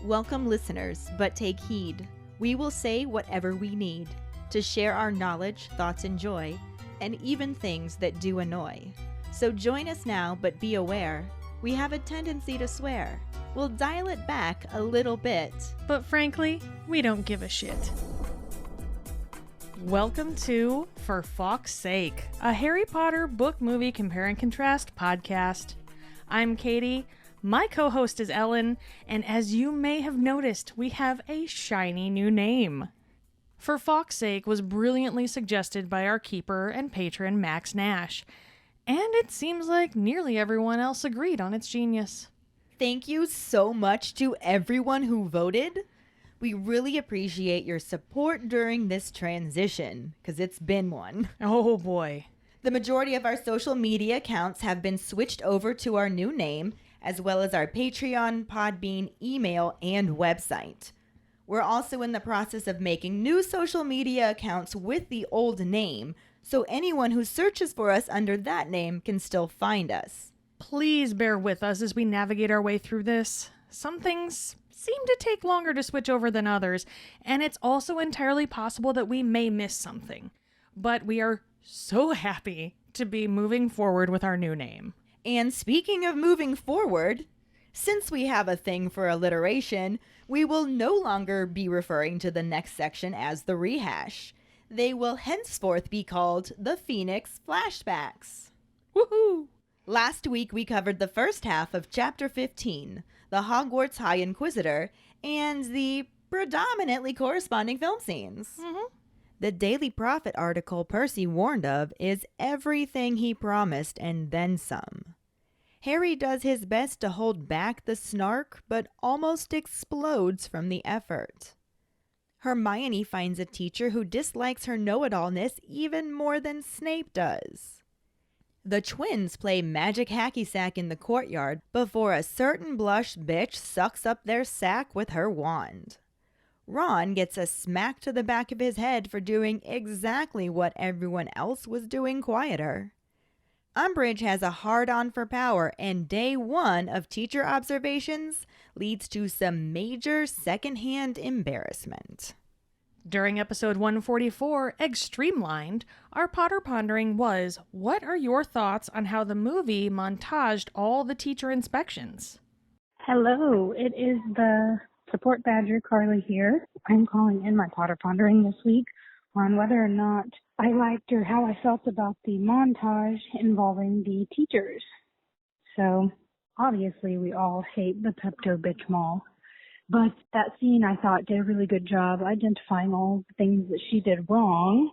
Welcome, listeners, but take heed. We will say whatever we need to share our knowledge, thoughts, and joy, and even things that do annoy. So join us now, but be aware, we have a tendency to swear. We'll dial it back a little bit. But frankly, we don't give a shit. Welcome to For Fawkes Sake, a Harry Potter book movie compare and contrast podcast. I'm Keighty. My co-host is Ellen, and as you may have noticed, we have a shiny new name. For Fawkes Sake was brilliantly suggested by our keeper and patron Max Nash, and it seems like nearly everyone else agreed on its genius. Thank you so much to everyone who voted. We really appreciate your support during this transition, because it's been one. Oh boy. The majority of our social media accounts have been switched over to our new name, as well as our Patreon, Podbean, email, and website. We're also in the process of making new social media accounts with the old name, so anyone who searches for us under that name can still find us. Please bear with us as we navigate our way through this. Some things seem to take longer to switch over than others, and it's also entirely possible that we may miss something. But we are so happy to be moving forward with our new name. And speaking of moving forward, since we have a thing for alliteration, we will no longer be referring to the next section as the rehash. They will henceforth be called the Phoenix Flashbacks. Woohoo! Last week we covered the first half of Chapter 15, the Hogwarts High Inquisitor, and the predominantly corresponding film scenes. The Daily Prophet article Percy warned of is everything he promised and then some. Harry does his best to hold back the snark, but almost explodes from the effort. Hermione finds a teacher who dislikes her know-it-allness even more than Snape does. The twins play magic hacky sack in the courtyard before a certain blush bitch sucks up their sack with her wand. Ron gets a smack to the back of his head for doing exactly what everyone else was doing quieter. Umbridge has a hard-on for power, and day one of teacher observations leads to some major second-hand embarrassment. During episode 144, Extremelined, our Potter Pondering was, what are your thoughts on how the movie montaged all the teacher inspections? Hello, it is the Support Badger Carly here. I'm calling in my Potter Pondering this week on whether or not I liked or how I felt about the montage involving the teachers. So, obviously we all hate the Pepto-Bitch Mall, but that scene I thought did a really good job identifying all the things that she did wrong,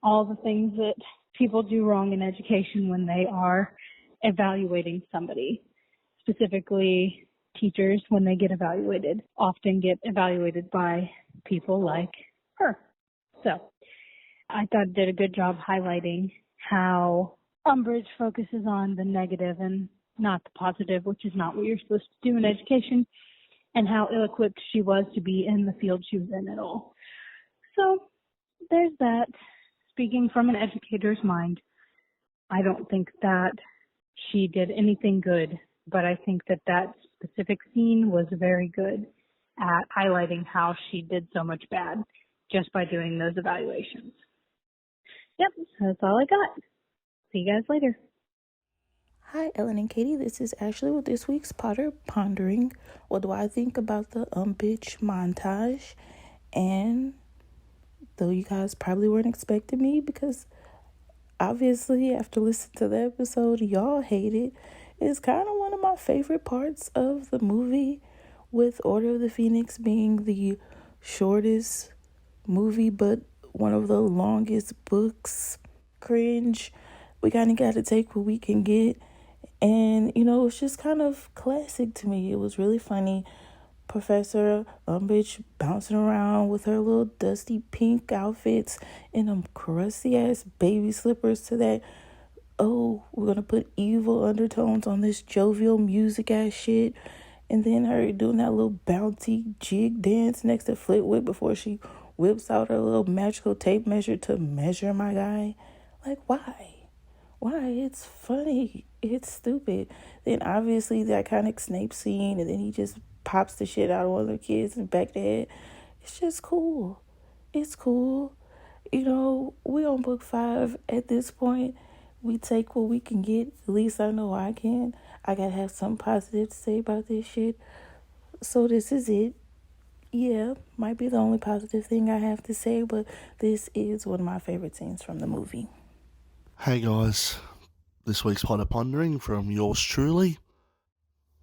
all the things that people do wrong in education when they are evaluating somebody, specifically teachers, when they get evaluated, often get evaluated by people like her. So I thought it did a good job highlighting how Umbridge focuses on the negative and not the positive, which is not what you're supposed to do in education, and how ill-equipped she was to be in the field she was in at all. So there's that. Speaking from an educator's mind, I don't think that she did anything good, but I think that that specific scene was very good at highlighting how she did so much bad just by doing those evaluations. Yep, that's all I got. See you guys later. Hi, Ellen and Keighty. This is Ashley with this week's Potter Pondering. What do I think about the Umbridge montage? And though you guys probably weren't expecting me, because obviously after listening to the episode, y'all hate it. It's kind of one of my favorite parts of the movie, with Order of the Phoenix being the shortest movie but one of the longest books. Cringe. We kind of got to take what we can get. And, it's just kind of classic to me. It was really funny. Professor Umbridge bouncing around with her little dusty pink outfits and them crusty-ass baby slippers to that, oh, we're going to put evil undertones on this jovial music-ass shit. And then her doing that little bouncy jig dance next to Flitwick before she whips out her little magical tape measure to measure my guy. Like, why? Why? It's funny. It's stupid. Then obviously the iconic Snape scene, and then he just pops the shit out of one of the kids in the back of the head. It's just cool. It's cool. You know, we on book 5 at this point. We take what we can get. At least I know I can. I gotta have something positive to say about this shit. So this is it. Yeah, might be the only positive thing I have to say, but this is one of my favorite scenes from the movie. Hey guys, this week's Potter Pondering from yours truly.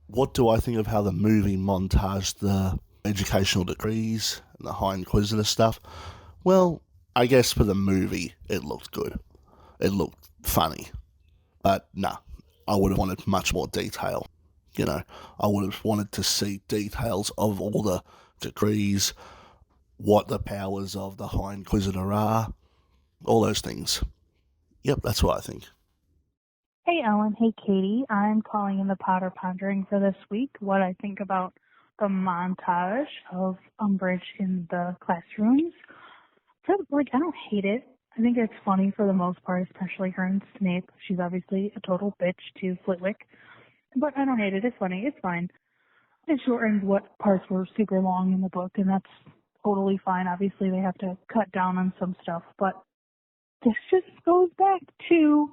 What do I think of how the movie montaged the educational degrees and the High Inquisitor stuff? Well, I guess for the movie, it looked good. It looked funny. But nah, I would have wanted much more detail. You know, I would have wanted to see details of all the degrees, what the powers of the High Inquisitor are, all those things. Yep, that's what I think. Hey, Ellen. Hey, Keighty. I'm calling in the Potter Pondering for this week. What I think about the montage of Umbridge in the classrooms. I don't hate it. I think it's funny for the most part, especially her and Snape. She's obviously a total bitch to Flitwick. But I don't hate it. It's funny. It's fine. It shortened what parts were super long in the book, and that's totally fine. Obviously, they have to cut down on some stuff. But this just goes back to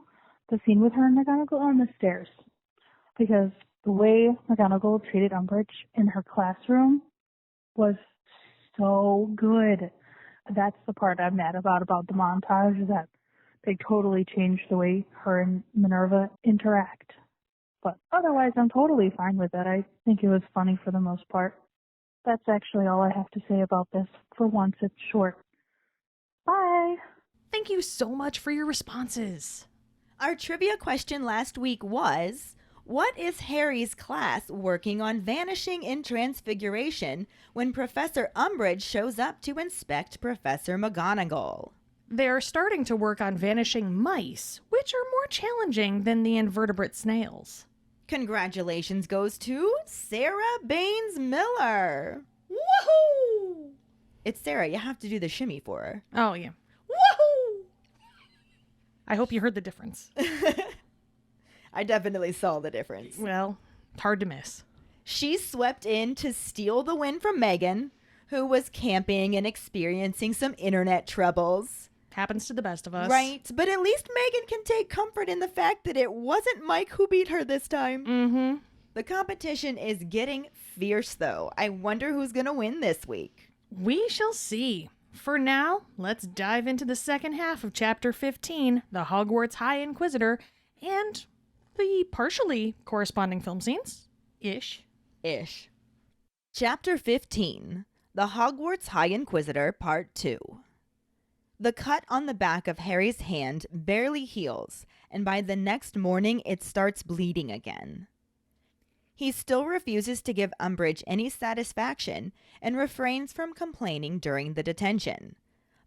the scene with her and McGonagall on the stairs. Because the way McGonagall treated Umbridge in her classroom was so good. That's the part I'm mad about the montage, is that they totally changed the way her and Minerva interact. But otherwise, I'm totally fine with it. I think it was funny for the most part. That's actually all I have to say about this. For once, it's short. Bye! Thank you so much for your responses. Our trivia question last week was, what is Harry's class working on vanishing in Transfiguration when Professor Umbridge shows up to inspect Professor McGonagall? They're starting to work on vanishing mice, which are more challenging than the invertebrate snails. Congratulations goes to Sarah Baines Miller. Woohoo! It's Sarah. You have to do the shimmy for her. Oh, yeah. Woohoo! I hope you heard the difference. I definitely saw the difference. Well, hard to miss. She swept in to steal the win from Megan, who was camping and experiencing some internet troubles. Happens to the best of us. Right, but at least Megan can take comfort in the fact that it wasn't Mike who beat her this time. Mm-hmm. The competition is getting fierce, though. I wonder who's going to win this week. We shall see. For now, let's dive into the second half of Chapter 15, the Hogwarts High Inquisitor, and the partially corresponding film scenes. Ish. Chapter 15, the Hogwarts High Inquisitor, Part 2. The cut on the back of Harry's hand barely heals, and by the next morning it starts bleeding again. He still refuses to give Umbridge any satisfaction and refrains from complaining during the detention.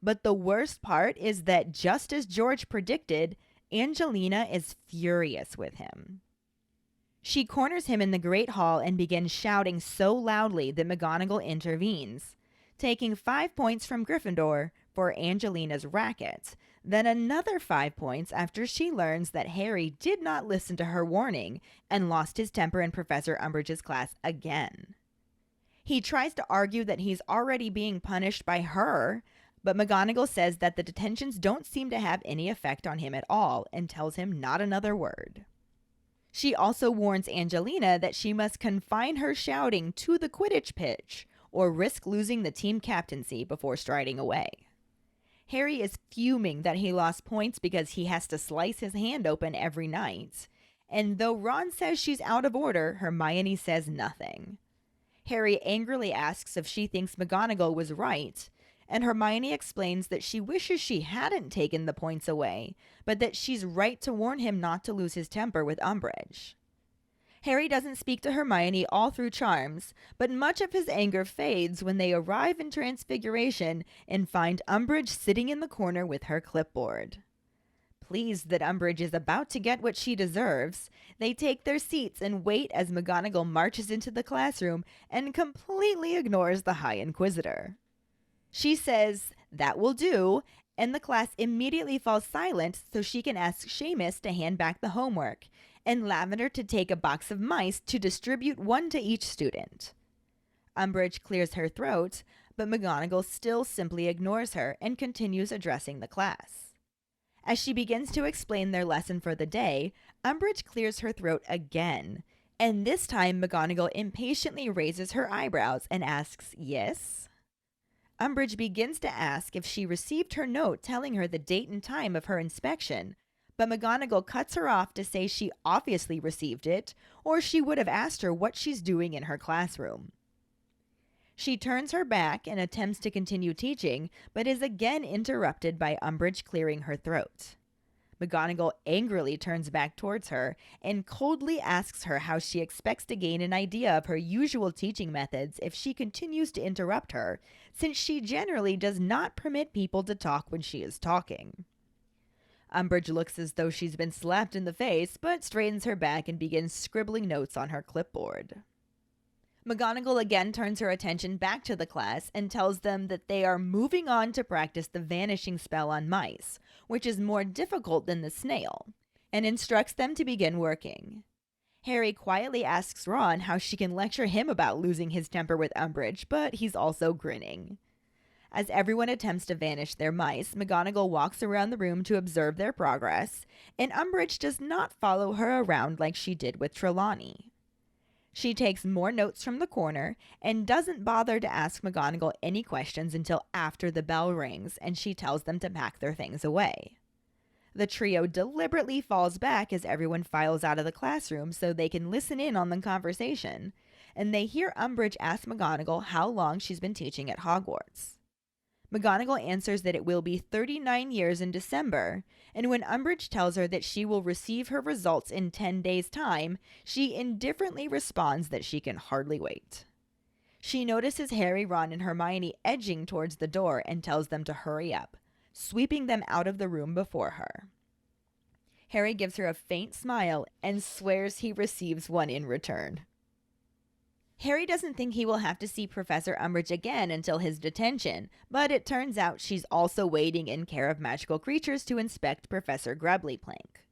But the worst part is that, just as George predicted, Angelina is furious with him. She corners him in the Great Hall and begins shouting so loudly that McGonagall intervenes, taking 5 points from Gryffindor for Angelina's racket, then another 5 points after she learns that Harry did not listen to her warning and lost his temper in Professor Umbridge's class again. He tries to argue that he's already being punished by her, but McGonagall says that the detentions don't seem to have any effect on him at all and tells him not another word. She also warns Angelina that she must confine her shouting to the Quidditch pitch or risk losing the team captaincy before striding away. Harry is fuming that he lost points because he has to slice his hand open every night. And though Ron says she's out of order, Hermione says nothing. Harry angrily asks if she thinks McGonagall was right, and Hermione explains that she wishes she hadn't taken the points away, but that she's right to warn him not to lose his temper with Umbridge. Harry doesn't speak to Hermione all through Charms, but much of his anger fades when they arrive in Transfiguration and find Umbridge sitting in the corner with her clipboard. Pleased that Umbridge is about to get what she deserves, they take their seats and wait as McGonagall marches into the classroom and completely ignores the High Inquisitor. She says, "That will do," and the class immediately falls silent so she can ask Seamus to hand back the homework, and Lavender to take a box of mice to distribute one to each student. Umbridge clears her throat, but McGonagall still simply ignores her and continues addressing the class. As she begins to explain their lesson for the day, Umbridge clears her throat again, and this time McGonagall impatiently raises her eyebrows and asks, "Yes?" Umbridge begins to ask if she received her note telling her the date and time of her inspection, but McGonagall cuts her off to say she obviously received it, or she would have asked her what she's doing in her classroom. She turns her back and attempts to continue teaching, but is again interrupted by Umbridge clearing her throat. McGonagall angrily turns back towards her and coldly asks her how she expects to gain an idea of her usual teaching methods if she continues to interrupt her, since she generally does not permit people to talk when she is talking. Umbridge looks as though she's been slapped in the face, but straightens her back and begins scribbling notes on her clipboard. McGonagall again turns her attention back to the class and tells them that they are moving on to practice the vanishing spell on mice, which is more difficult than the snail, and instructs them to begin working. Harry quietly asks Ron how she can lecture him about losing his temper with Umbridge, but he's also grinning. As everyone attempts to vanish their mice, McGonagall walks around the room to observe their progress, and Umbridge does not follow her around like she did with Trelawney. She takes more notes from the corner and doesn't bother to ask McGonagall any questions until after the bell rings and she tells them to pack their things away. The trio deliberately falls back as everyone files out of the classroom so they can listen in on the conversation, and they hear Umbridge ask McGonagall how long she's been teaching at Hogwarts. McGonagall answers that it will be 39 years in December, and when Umbridge tells her that she will receive her results in 10 days' time, she indifferently responds that she can hardly wait. She notices Harry, Ron, and Hermione edging towards the door and tells them to hurry up, sweeping them out of the room before her. Harry gives her a faint smile and swears he receives one in return. Harry doesn't think he will have to see Professor Umbridge again until his detention, but it turns out she's also waiting in care of magical creatures to inspect Professor Grubbly-Plank.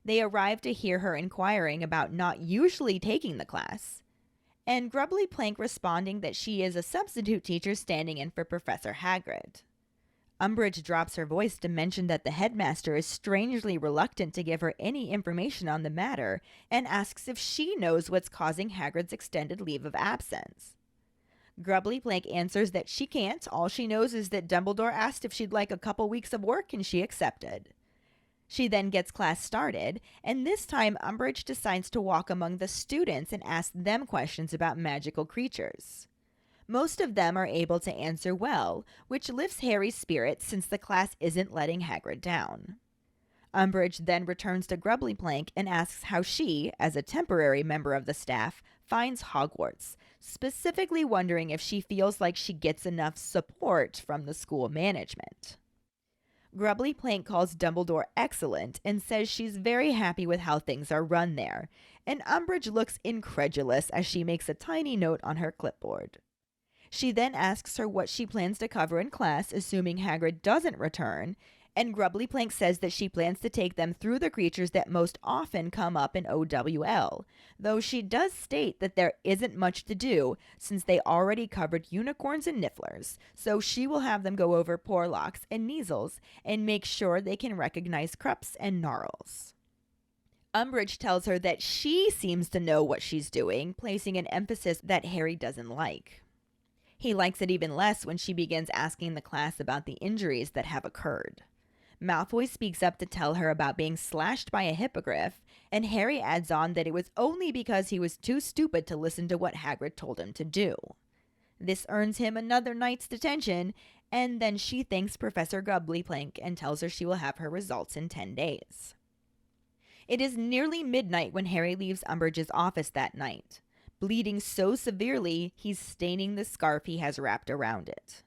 They arrive to hear her inquiring about not usually taking the class, and Grubbly-Plank responding that she is a substitute teacher standing in for Professor Hagrid. Umbridge drops her voice to mention that the headmaster is strangely reluctant to give her any information on the matter and asks if she knows what's causing Hagrid's extended leave of absence. Grubbly-Plank answers that she can't. All she knows is that Dumbledore asked if she'd like a couple weeks of work and she accepted. She then gets class started, and this time Umbridge decides to walk among the students and ask them questions about magical creatures. Most of them are able to answer well, which lifts Harry's spirits since the class isn't letting Hagrid down. Umbridge then returns to Grubbly-Plank and asks how she, as a temporary member of the staff, finds Hogwarts, specifically wondering if she feels like she gets enough support from the school management. Grubbly-Plank calls Dumbledore excellent and says she's very happy with how things are run there, and Umbridge looks incredulous as she makes a tiny note on her clipboard. She then asks her what she plans to cover in class, assuming Hagrid doesn't return, and Grubbly-Plank says that she plans to take them through the creatures that most often come up in OWL, though she does state that there isn't much to do since they already covered unicorns and nifflers, so she will have them go over Porlocks and Measles and make sure they can recognize Krups and Gnarls. Umbridge tells her that she seems to know what she's doing, placing an emphasis that Harry doesn't like. He likes it even less when she begins asking the class about the injuries that have occurred. Malfoy speaks up to tell her about being slashed by a hippogriff, and Harry adds on that it was only because he was too stupid to listen to what Hagrid told him to do. This earns him another night's detention, and then she thanks Professor Grubbly-Plank and tells her she will have her results in 10 days. It is nearly midnight when Harry leaves Umbridge's office that night. Bleeding so severely, he's staining the scarf he has wrapped around it.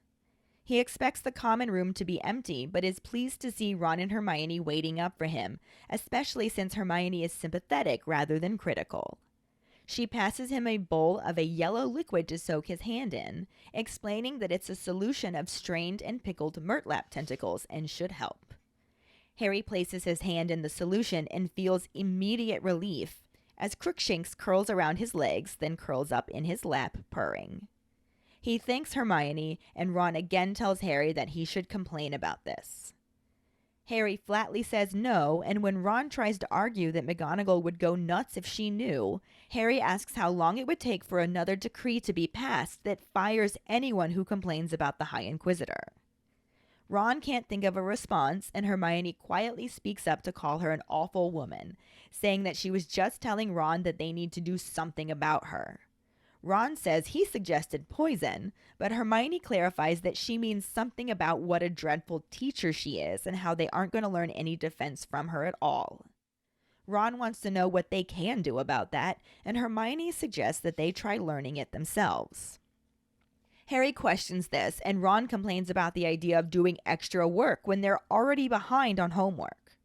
He expects the common room to be empty, but is pleased to see Ron and Hermione waiting up for him, especially since Hermione is sympathetic rather than critical. She passes him a bowl of a yellow liquid to soak his hand in, explaining that it's a solution of strained and pickled Murtlap tentacles and should help. Harry places his hand in the solution and feels immediate relief, as Crookshanks curls around his legs, then curls up in his lap, purring. He thanks Hermione, and Ron again tells Harry that he should complain about this. Harry flatly says no, and when Ron tries to argue that McGonagall would go nuts if she knew, Harry asks how long it would take for another decree to be passed that fires anyone who complains about the High Inquisitor. Ron can't think of a response, and Hermione quietly speaks up to call her an awful woman, saying that she was just telling Ron that they need to do something about her. Ron says he suggested poison, but Hermione clarifies that she means something about what a dreadful teacher she is and how they aren't going to learn any defense from her at all. Ron wants to know what they can do about that, and Hermione suggests that they try learning it themselves. Harry questions this, and Ron complains about the idea of doing extra work when they're already behind on homework.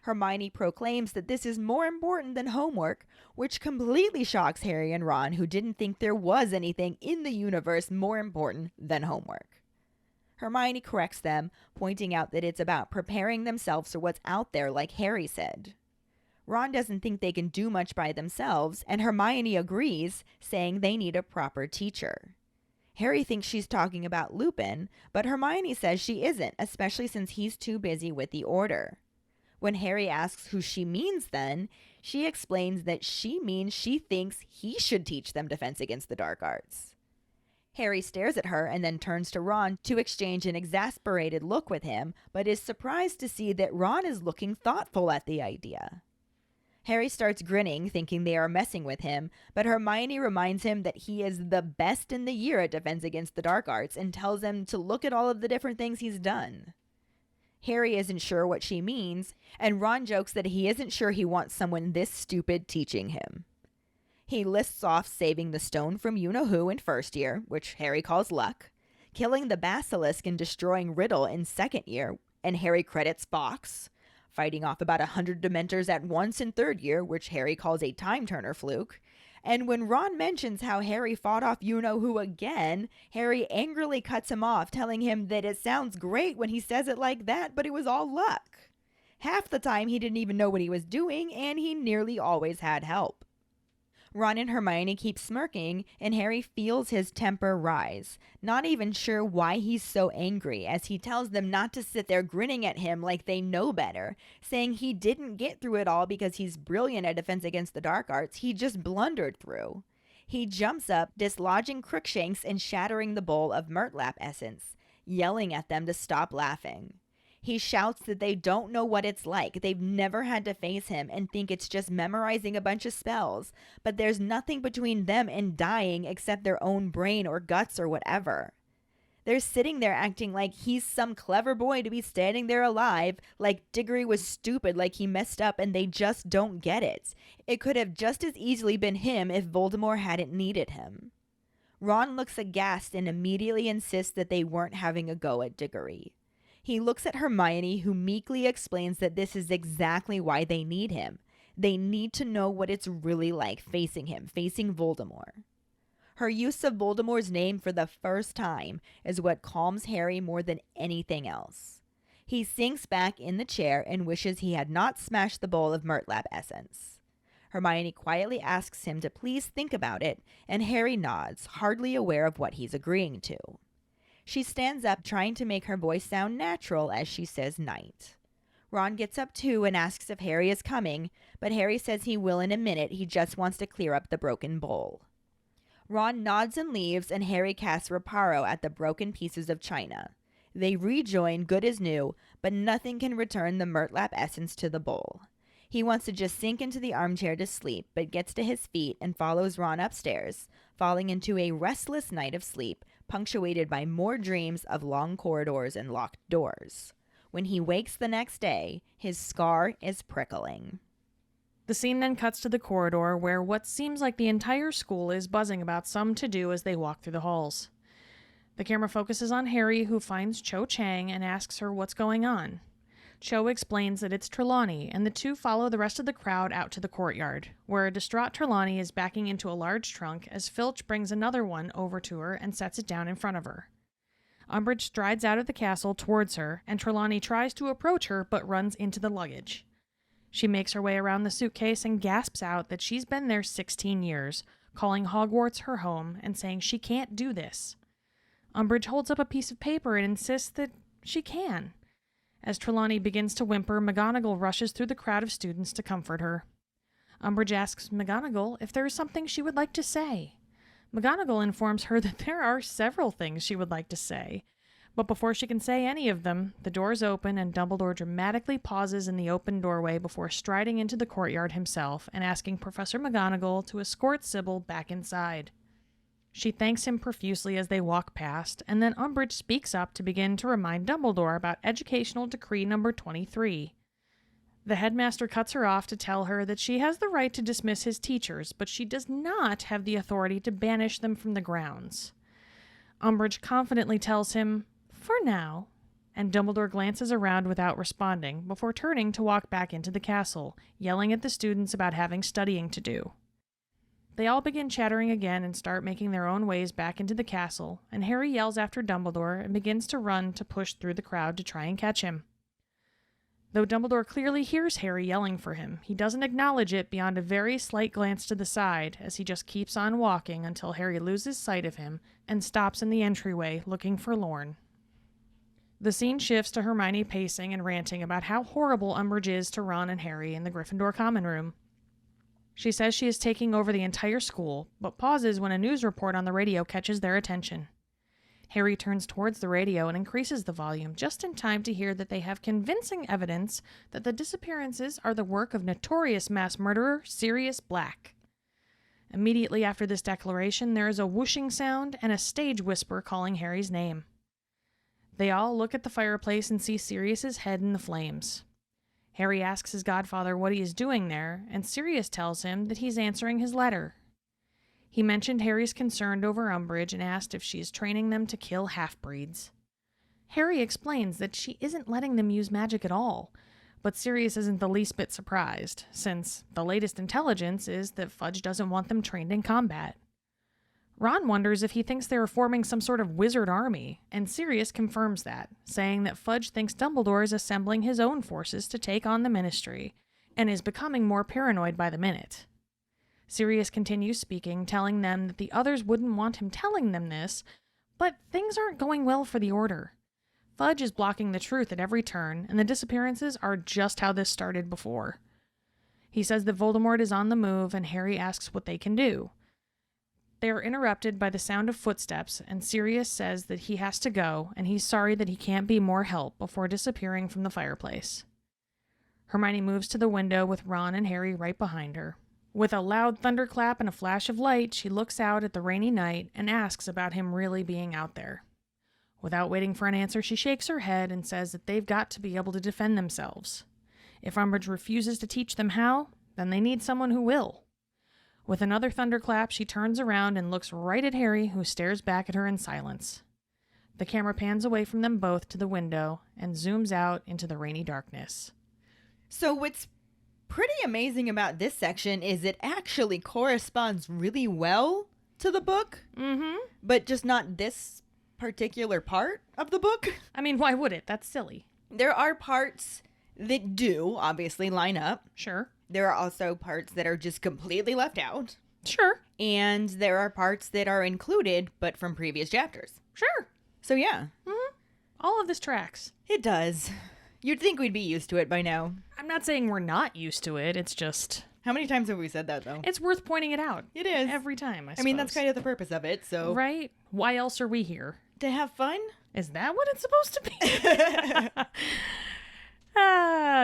Hermione proclaims that this is more important than homework, which completely shocks Harry and Ron, who didn't think there was anything in the universe more important than homework. Hermione corrects them, pointing out that it's about preparing themselves for what's out there, like Harry said. Ron doesn't think they can do much by themselves, and Hermione agrees, saying they need a proper teacher. Harry thinks she's talking about Lupin, but Hermione says she isn't, especially since he's too busy with the Order. When Harry asks who she means then, she explains that she means she thinks he should teach them defense against the dark arts. Harry stares at her and then turns to Ron to exchange an exasperated look with him, but is surprised to see that Ron is looking thoughtful at the idea. Harry starts grinning, thinking they are messing with him, but Hermione reminds him that he is the best in the year at defense against the dark arts and tells him to look at all of the different things he's done. Harry isn't sure what she means, and Ron jokes that he isn't sure he wants someone this stupid teaching him. He lists off saving the stone from you-know-who in first year, which Harry calls luck, killing the basilisk and destroying Riddle in second year, and Harry credits Fawkes, fighting off about 100 Dementors at once in third year, which Harry calls a time-turner fluke. And when Ron mentions how Harry fought off you-know-who again, Harry angrily cuts him off, telling him that it sounds great when he says it like that, but it was all luck. Half the time he didn't even know what he was doing, and he nearly always had help. Ron and Hermione keep smirking, and Harry feels his temper rise, not even sure why he's so angry, as he tells them not to sit there grinning at him like they know better, saying he didn't get through it all because he's brilliant at defense against the dark arts, he just blundered through. He jumps up, dislodging Crookshanks and shattering the bowl of Murtlap essence, yelling at them to stop laughing. He shouts that they don't know what it's like. They've never had to face him and think it's just memorizing a bunch of spells. But there's nothing between them and dying except their own brain or guts or whatever. They're sitting there acting like he's some clever boy to be standing there alive, like Diggory was stupid, like he messed up, and they just don't get it. It could have just as easily been him if Voldemort hadn't needed him. Ron looks aghast and immediately insists that they weren't having a go at Diggory. He looks at Hermione, who meekly explains that this is exactly why they need him. They need to know what it's really like facing him, facing Voldemort. Her use of Voldemort's name for the first time is what calms Harry more than anything else. He sinks back in the chair and wishes he had not smashed the bowl of Murtlap essence. Hermione quietly asks him to please think about it, and Harry nods, hardly aware of what he's agreeing to. She stands up, trying to make her voice sound natural as she says night. Ron gets up too and asks if Harry is coming, but Harry says he will in a minute. He just wants to clear up the broken bowl. Ron nods and leaves, and Harry casts Reparo at the broken pieces of china. They rejoin good as new, but nothing can return the Murtlap essence to the bowl. He wants to just sink into the armchair to sleep, but gets to his feet and follows Ron upstairs, falling into a restless night of sleep, punctuated by more dreams of long corridors and locked doors. When he wakes the next day, his scar is prickling. The scene then cuts to the corridor where what seems like the entire school is buzzing about some to-do as they walk through the halls. The camera focuses on Harry, who finds Cho Chang and asks her what's going on. Cho explains that it's Trelawney, and the two follow the rest of the crowd out to the courtyard, where a distraught Trelawney is backing into a large trunk as Filch brings another one over to her and sets it down in front of her. Umbridge strides out of the castle towards her, and Trelawney tries to approach her but runs into the luggage. She makes her way around the suitcase and gasps out that she's been there 16 years, calling Hogwarts her home and saying she can't do this. Umbridge holds up a piece of paper and insists that she can. As Trelawney begins to whimper, McGonagall rushes through the crowd of students to comfort her. Umbridge asks McGonagall if there is something she would like to say. McGonagall informs her that there are several things she would like to say. But before she can say any of them, the doors open and Dumbledore dramatically pauses in the open doorway before striding into the courtyard himself and asking Professor McGonagall to escort Sybil back inside. She thanks him profusely as they walk past, and then Umbridge speaks up to begin to remind Dumbledore about Educational Decree number 23. The headmaster cuts her off to tell her that she has the right to dismiss his teachers, but she does not have the authority to banish them from the grounds. Umbridge confidently tells him, "For now," and Dumbledore glances around without responding, before turning to walk back into the castle, yelling at the students about having studying to do. They all begin chattering again and start making their own ways back into the castle, and Harry yells after Dumbledore and begins to run to push through the crowd to try and catch him. Though Dumbledore clearly hears Harry yelling for him, he doesn't acknowledge it beyond a very slight glance to the side as he just keeps on walking until Harry loses sight of him and stops in the entryway looking forlorn. The scene shifts to Hermione pacing and ranting about how horrible Umbridge is to Ron and Harry in the Gryffindor common room. She says she is taking over the entire school, but pauses when a news report on the radio catches their attention. Harry turns towards the radio and increases the volume just in time to hear that they have convincing evidence that the disappearances are the work of notorious mass murderer Sirius Black. Immediately after this declaration, there is a whooshing sound and a stage whisper calling Harry's name. They all look at the fireplace and see Sirius's head in the flames. Harry asks his godfather what he is doing there, and Sirius tells him that he's answering his letter. He mentioned Harry's concern over Umbridge and asked if she is training them to kill half-breeds. Harry explains that she isn't letting them use magic at all, but Sirius isn't the least bit surprised, since the latest intelligence is that Fudge doesn't want them trained in combat. Ron wonders if he thinks they are forming some sort of wizard army, and Sirius confirms that, saying that Fudge thinks Dumbledore is assembling his own forces to take on the Ministry, and is becoming more paranoid by the minute. Sirius continues speaking, telling them that the others wouldn't want him telling them this, but things aren't going well for the Order. Fudge is blocking the truth at every turn, and the disappearances are just how this started before. He says that Voldemort is on the move, and Harry asks what they can do. They are interrupted by the sound of footsteps, and Sirius says that he has to go, and he's sorry that he can't be more help before disappearing from the fireplace. Hermione moves to the window with Ron and Harry right behind her. With a loud thunderclap and a flash of light, she looks out at the rainy night and asks about him really being out there. Without waiting for an answer, she shakes her head and says that they've got to be able to defend themselves. If Umbridge refuses to teach them how, then they need someone who will. With another thunderclap, she turns around and looks right at Harry, who stares back at her in silence. The camera pans away from them both to the window and zooms out into the rainy darkness. So what's pretty amazing about this section is it actually corresponds really well to the book, but just not this particular part of the book. I mean, why would it? That's silly. There are parts that do obviously line up. Sure. There are also parts that are just completely left out. Sure. And there are parts that are included, but from previous chapters. Sure. So yeah. All of this tracks. It does. You'd think we'd be used to it by now. I'm not saying we're not used to it. It's just... How many times have we said that, though? It's worth pointing it out. It is. Every time, I suppose. I mean, that's kind of the purpose of it, so... Right? Why else are we here? To have fun? Is that what it's supposed to be?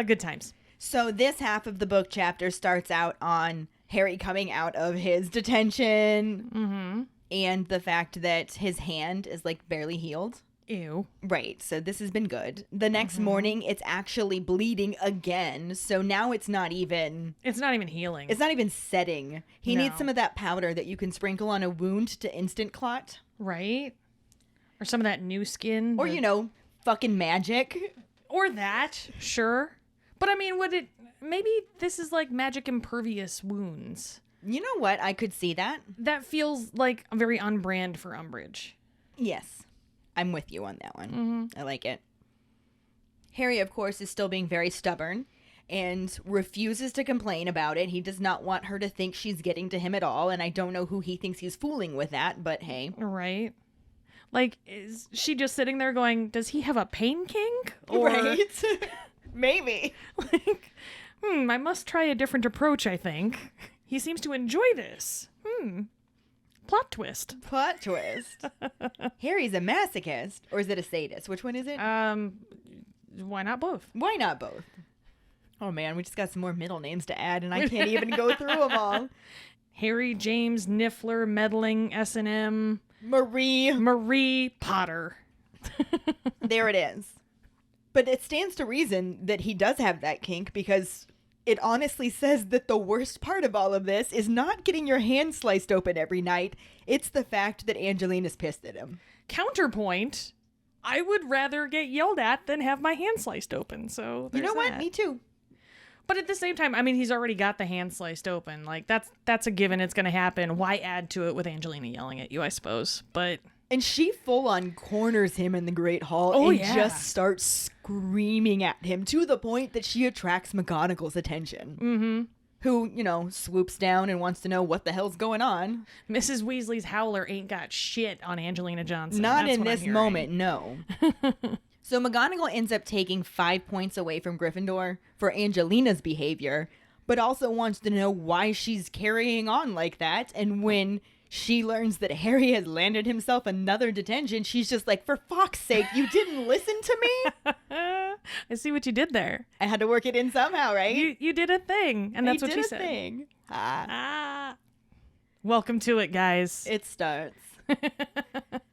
Good times. So this half of the book chapter starts out on Harry coming out of his detention and the fact that his hand is like barely healed. Ew. Right, so this has been good. The next morning, it's actually bleeding again, so now it's not even... It's not even healing. It's not even setting. He No. needs some of that powder that you can sprinkle on a wound to instant clot. Right? Or some of that new skin. Or, you know, fucking magic. Or that. Sure. But I mean, maybe this is like magic impervious wounds. You know what? I could see that. That feels like very on-brand for Umbridge. Yes. I'm with you on that one. I like it. Harry, of course, is still being very stubborn and refuses to complain about it. He does not want her to think she's getting to him at all, and I don't know who he thinks he's fooling with that, but hey. Right. Like, is she just sitting there going, does he have a pain kink? Or, Right? Maybe. like, I must try a different approach, I think. He seems to enjoy this. Plot twist. Plot twist. Harry's a masochist, or is it a sadist? Which one is it? Why not both? Why not both? Oh man, we just got some more middle names to add, and I can't even go through them all. Harry, James, Niffler, Meddling, S&M, Marie Potter. There it is. But it stands to reason that he does have that kink, because it honestly says that the worst part of all of this is not getting your hand sliced open every night. It's the fact that Angelina's pissed at him. Counterpoint, I would rather get yelled at than have my hand sliced open. So You know what? that. Me too. But at the same time, I mean, he's already got the hand sliced open. Like, that's a given. It's going to happen. Why add to it with Angelina yelling at you, I suppose? But... And she full on corners him in the Great Hall and just starts screaming at him to the point that she attracts McGonagall's attention. Mm-hmm. Who, you know, swoops down and wants to know what the hell's going on. Mrs. Weasley's howler ain't got shit on Angelina Johnson. Not That's in what I'm this hearing. moment, no. So McGonagall ends up taking 5 points away from Gryffindor for Angelina's behavior, but also wants to know why she's carrying on like that. And when she learns that Harry has landed himself another detention, she's just like, for Fawkes' sake, you didn't listen to me? I see what you did there. I had to work it in somehow, right? You did a thing, and that's I what did she a said. thing. Welcome to it, guys. It starts.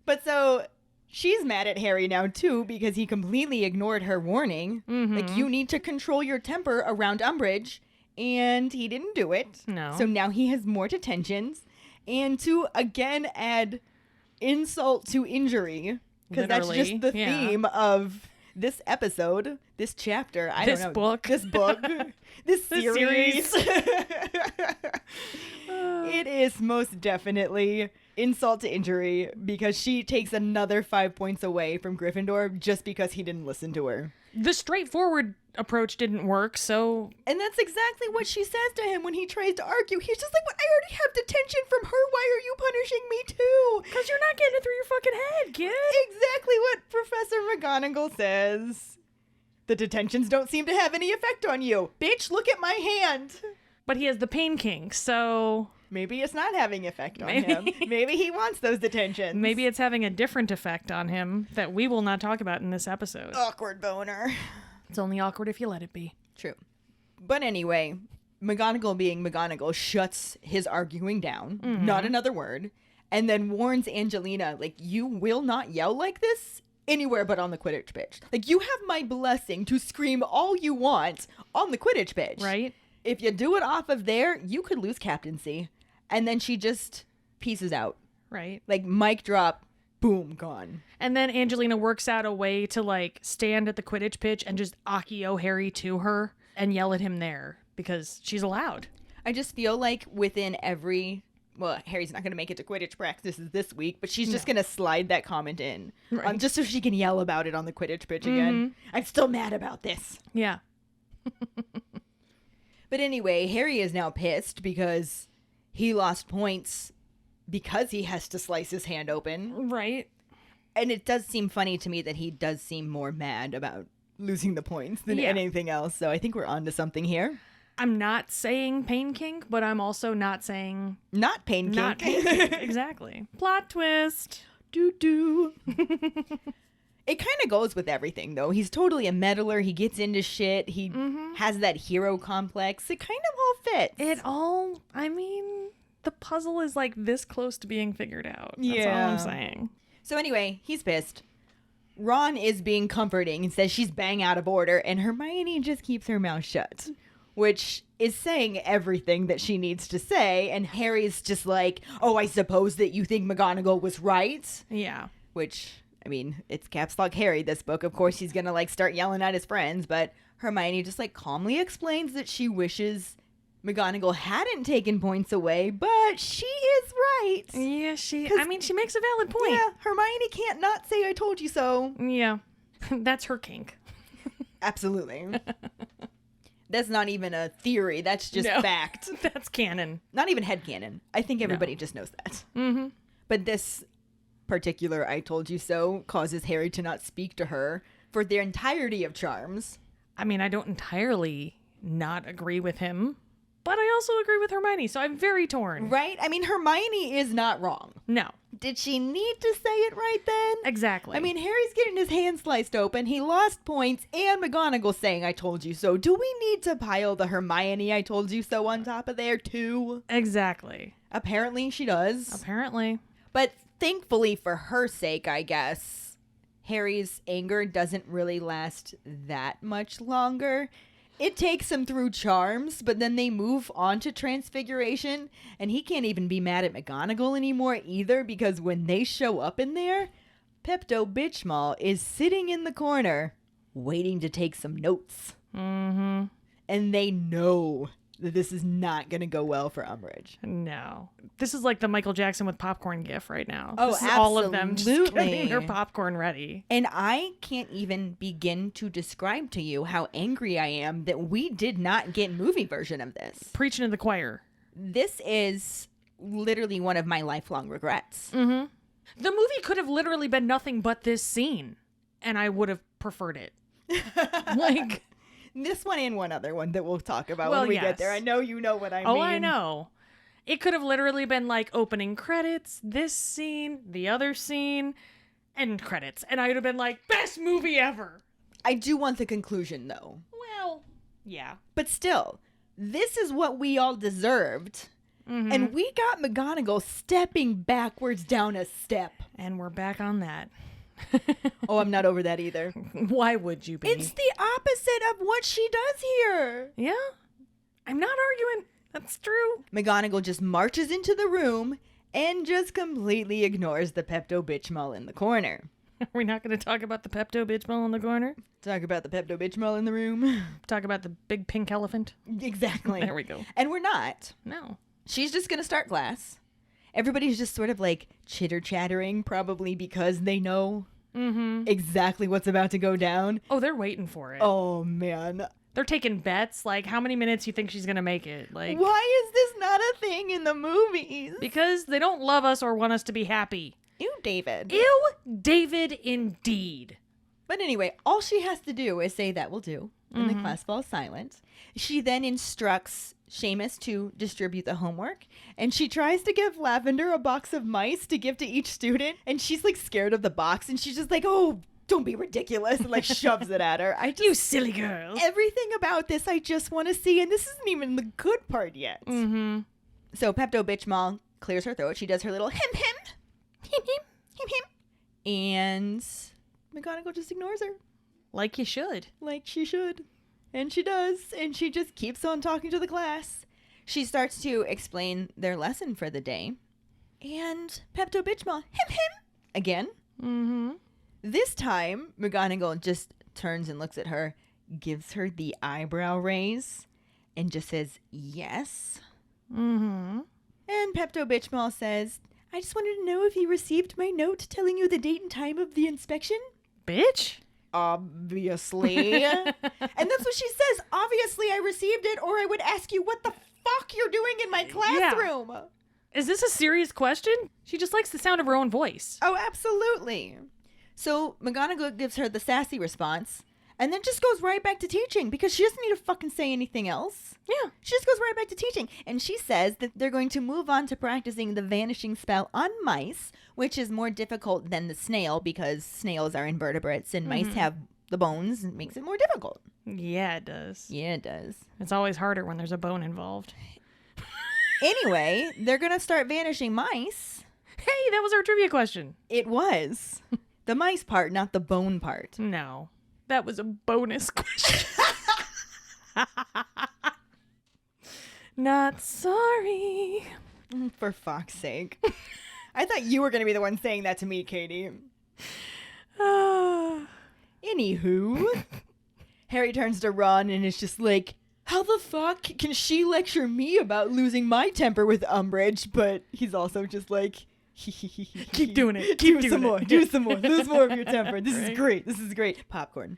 But so she's mad at Harry now, too, because he completely ignored her warning. Mm-hmm. Like, you need to control your temper around Umbridge. And he didn't do it. No. So now he has more detentions. And to, again, add insult to injury. Because that's just the theme of this episode, this chapter. I don't know. This book. This series. It is most definitely insult to injury, because she takes another 5 points away from Gryffindor just because he didn't listen to her. The straightforward approach didn't work, so... And that's exactly what she says to him when he tries to argue. He's just like, well, I already have detention from her. Why are you punishing me too? Because you're not getting it through your fucking head, kid. Exactly what Professor McGonagall says. The detentions don't seem to have any effect on you. Bitch, look at my hand. But he has the pain kink, so... Maybe it's not having effect on him. Maybe he wants those detentions. Maybe it's having a different effect on him that we will not talk about in this episode. Awkward boner. It's only awkward if you let it be. True. But anyway, McGonagall being McGonagall shuts his arguing down. Mm-hmm. Not another word. And then warns Angelina, like, you will not yell like this anywhere but on the Quidditch pitch. Like, you have my blessing to scream all you want on the Quidditch pitch. Right? If you do it off of there, you could lose captaincy. And then she just pieces out. Right. Like, mic drop, boom, gone. And then Angelina works out a way to, like, stand at the Quidditch pitch and just Accio Harry to her and yell at him there because she's allowed. I just feel like within every... Well, Harry's not going to make it to Quidditch practices this week, but she's just going to slide that comment in. Right. Just so she can yell about it on the Quidditch pitch again. I'm still mad about this. Yeah. But anyway, Harry is now pissed because he lost points because he has to slice his hand open. Right. And it does seem funny to me that he does seem more mad about losing the points than anything else. So I think we're onto something here. I'm not saying pain kink, but I'm also not saying... Not pain kink. Not pain kink. Exactly. Plot twist. Doo-doo. It kind of goes with everything, though. He's totally a meddler. He gets into shit. He has that hero complex. It kind of all fits. I mean, the puzzle is like this close to being figured out. That's all Yeah. I'm saying. So anyway, he's pissed. Ron is being comforting and says she's bang out of order, and Hermione just keeps her mouth shut, which is saying everything that she needs to say, and Harry's just like, oh, I suppose that you think McGonagall was right? Yeah. Which... I mean, it's Caps Lock Harry, this book. Of course, he's going to, like, start yelling at his friends. But Hermione just, like, calmly explains that she wishes McGonagall hadn't taken points away. But she is right. Yeah, she makes a valid point. Yeah, Hermione can't not say I told you so. Yeah. That's her kink. Absolutely. That's not even a theory. That's just fact. That's canon. Not even headcanon. I think everybody just knows that. Mm-hmm. But this particular "I told you so" causes Harry to not speak to her for the entirety of Charms. I mean, I don't entirely not agree with him, but I also agree with Hermione, so I'm very torn. Right? I mean, Hermione is not wrong. No. Did she need to say it right then? Exactly. I mean, Harry's getting his hand sliced open. He lost points, and McGonagall saying "I told you so." Do we need to pile the Hermione "I told you so" on top of there, too? Exactly. Apparently she does. Apparently. But thankfully for her sake, I guess, Harry's anger doesn't really last that much longer. It takes him through Charms, but then they move on to Transfiguration, and he can't even be mad at McGonagall anymore either, because when they show up in there, Pepto-Bismol is sitting in the corner, waiting to take some notes. Mm-hmm. And they know that this is not going to go well for Umbridge. No. This is like the Michael Jackson with popcorn gif right now. Oh, this is all of them just absolutely. getting their popcorn ready. And I can't even begin to describe to you how angry I am that we did not get movie version of this. Preaching to the choir. This is literally one of my lifelong regrets. Mm-hmm. The movie could have literally been nothing but this scene, and I would have preferred it. Like... This one and one other one that we'll talk about Well, when we yes. get there. I know you know what I mean. Oh, I know. It could have literally been like opening credits, this scene, the other scene, end credits. And I would have been like, best movie ever. I do want the conclusion, though. Well, yeah. But still, this is what we all deserved. Mm-hmm. And we got McGonagall stepping backwards down a step. And we're back on that. Oh, I'm not over that either. Why would you be? It's the opposite of what she does here. Yeah. I'm not arguing. That's true. McGonagall just marches into the room and just completely ignores the Pepto-Bismol in the corner. Are we not going to talk about the Pepto-Bismol in the corner? Talk about the Pepto-Bismol in the room. Talk about the big pink elephant? Exactly. There we go. And we're not. No. She's just going to start class. Everybody's just sort of like chitter-chattering, probably because they know exactly what's about to go down. Oh, they're waiting for it. Oh, man. They're taking bets. Like, how many minutes you think she's going to make it? Like, Why is this not a thing in the movies? because they don't love us or want us to be happy. Ew, David. Ew, David, indeed. But anyway, all she has to do is say "that will do," and the class falls silent. She then instructs Seamus to distribute the homework, and she tries to give Lavender a box of mice to give to each student, and she's like scared of the box, and she's just like, "Oh, don't be ridiculous," and like shoves it at her. You silly girl. Everything about this I just want to see, and this isn't even the good part yet. Mm-hmm. So Pepto-Bismol clears her throat. She does her little him, and McGonagall just ignores her. Like you should. Like she should. And she does. And she just keeps on talking to the class. She starts to explain their lesson for the day. And Pepto-Bismol, him, again. Mm-hmm. This time, McGonagall just turns and looks at her, gives her the eyebrow raise, and just says, yes. Mm-hmm. And Pepto-Bismol says, I just wanted to know if you received my note telling you the date and time of the inspection. Bitch. Obviously. And that's what she says. Obviously, I received it, or I would ask you what the fuck you're doing in my classroom. Yeah. Is this a serious question? She just likes the sound of her own voice. Oh, absolutely. So McGonagall gives her the sassy response, and then just goes right back to teaching, because she doesn't need to fucking say anything else. Yeah. She just goes right back to teaching. And she says that they're going to move on to practicing the vanishing spell on mice, which is more difficult than the snail, because snails are invertebrates and mice have the bones, and it makes it more difficult. Yeah, it does. Yeah, it does. It's always harder when there's a bone involved. Anyway, they're going to start vanishing mice. Hey, that was our trivia question. It was. The mice part, not the bone part. No. That was a bonus question. Not sorry. For fuck's sake. I thought you were going to be the one saying that to me, Katie. Anywho, Harry turns to Ron and is just like, how the fuck can she lecture me about losing my temper with Umbridge? But he's also just like, keep doing it. Do some more. Lose more of your temper. This is great. This is great. Popcorn.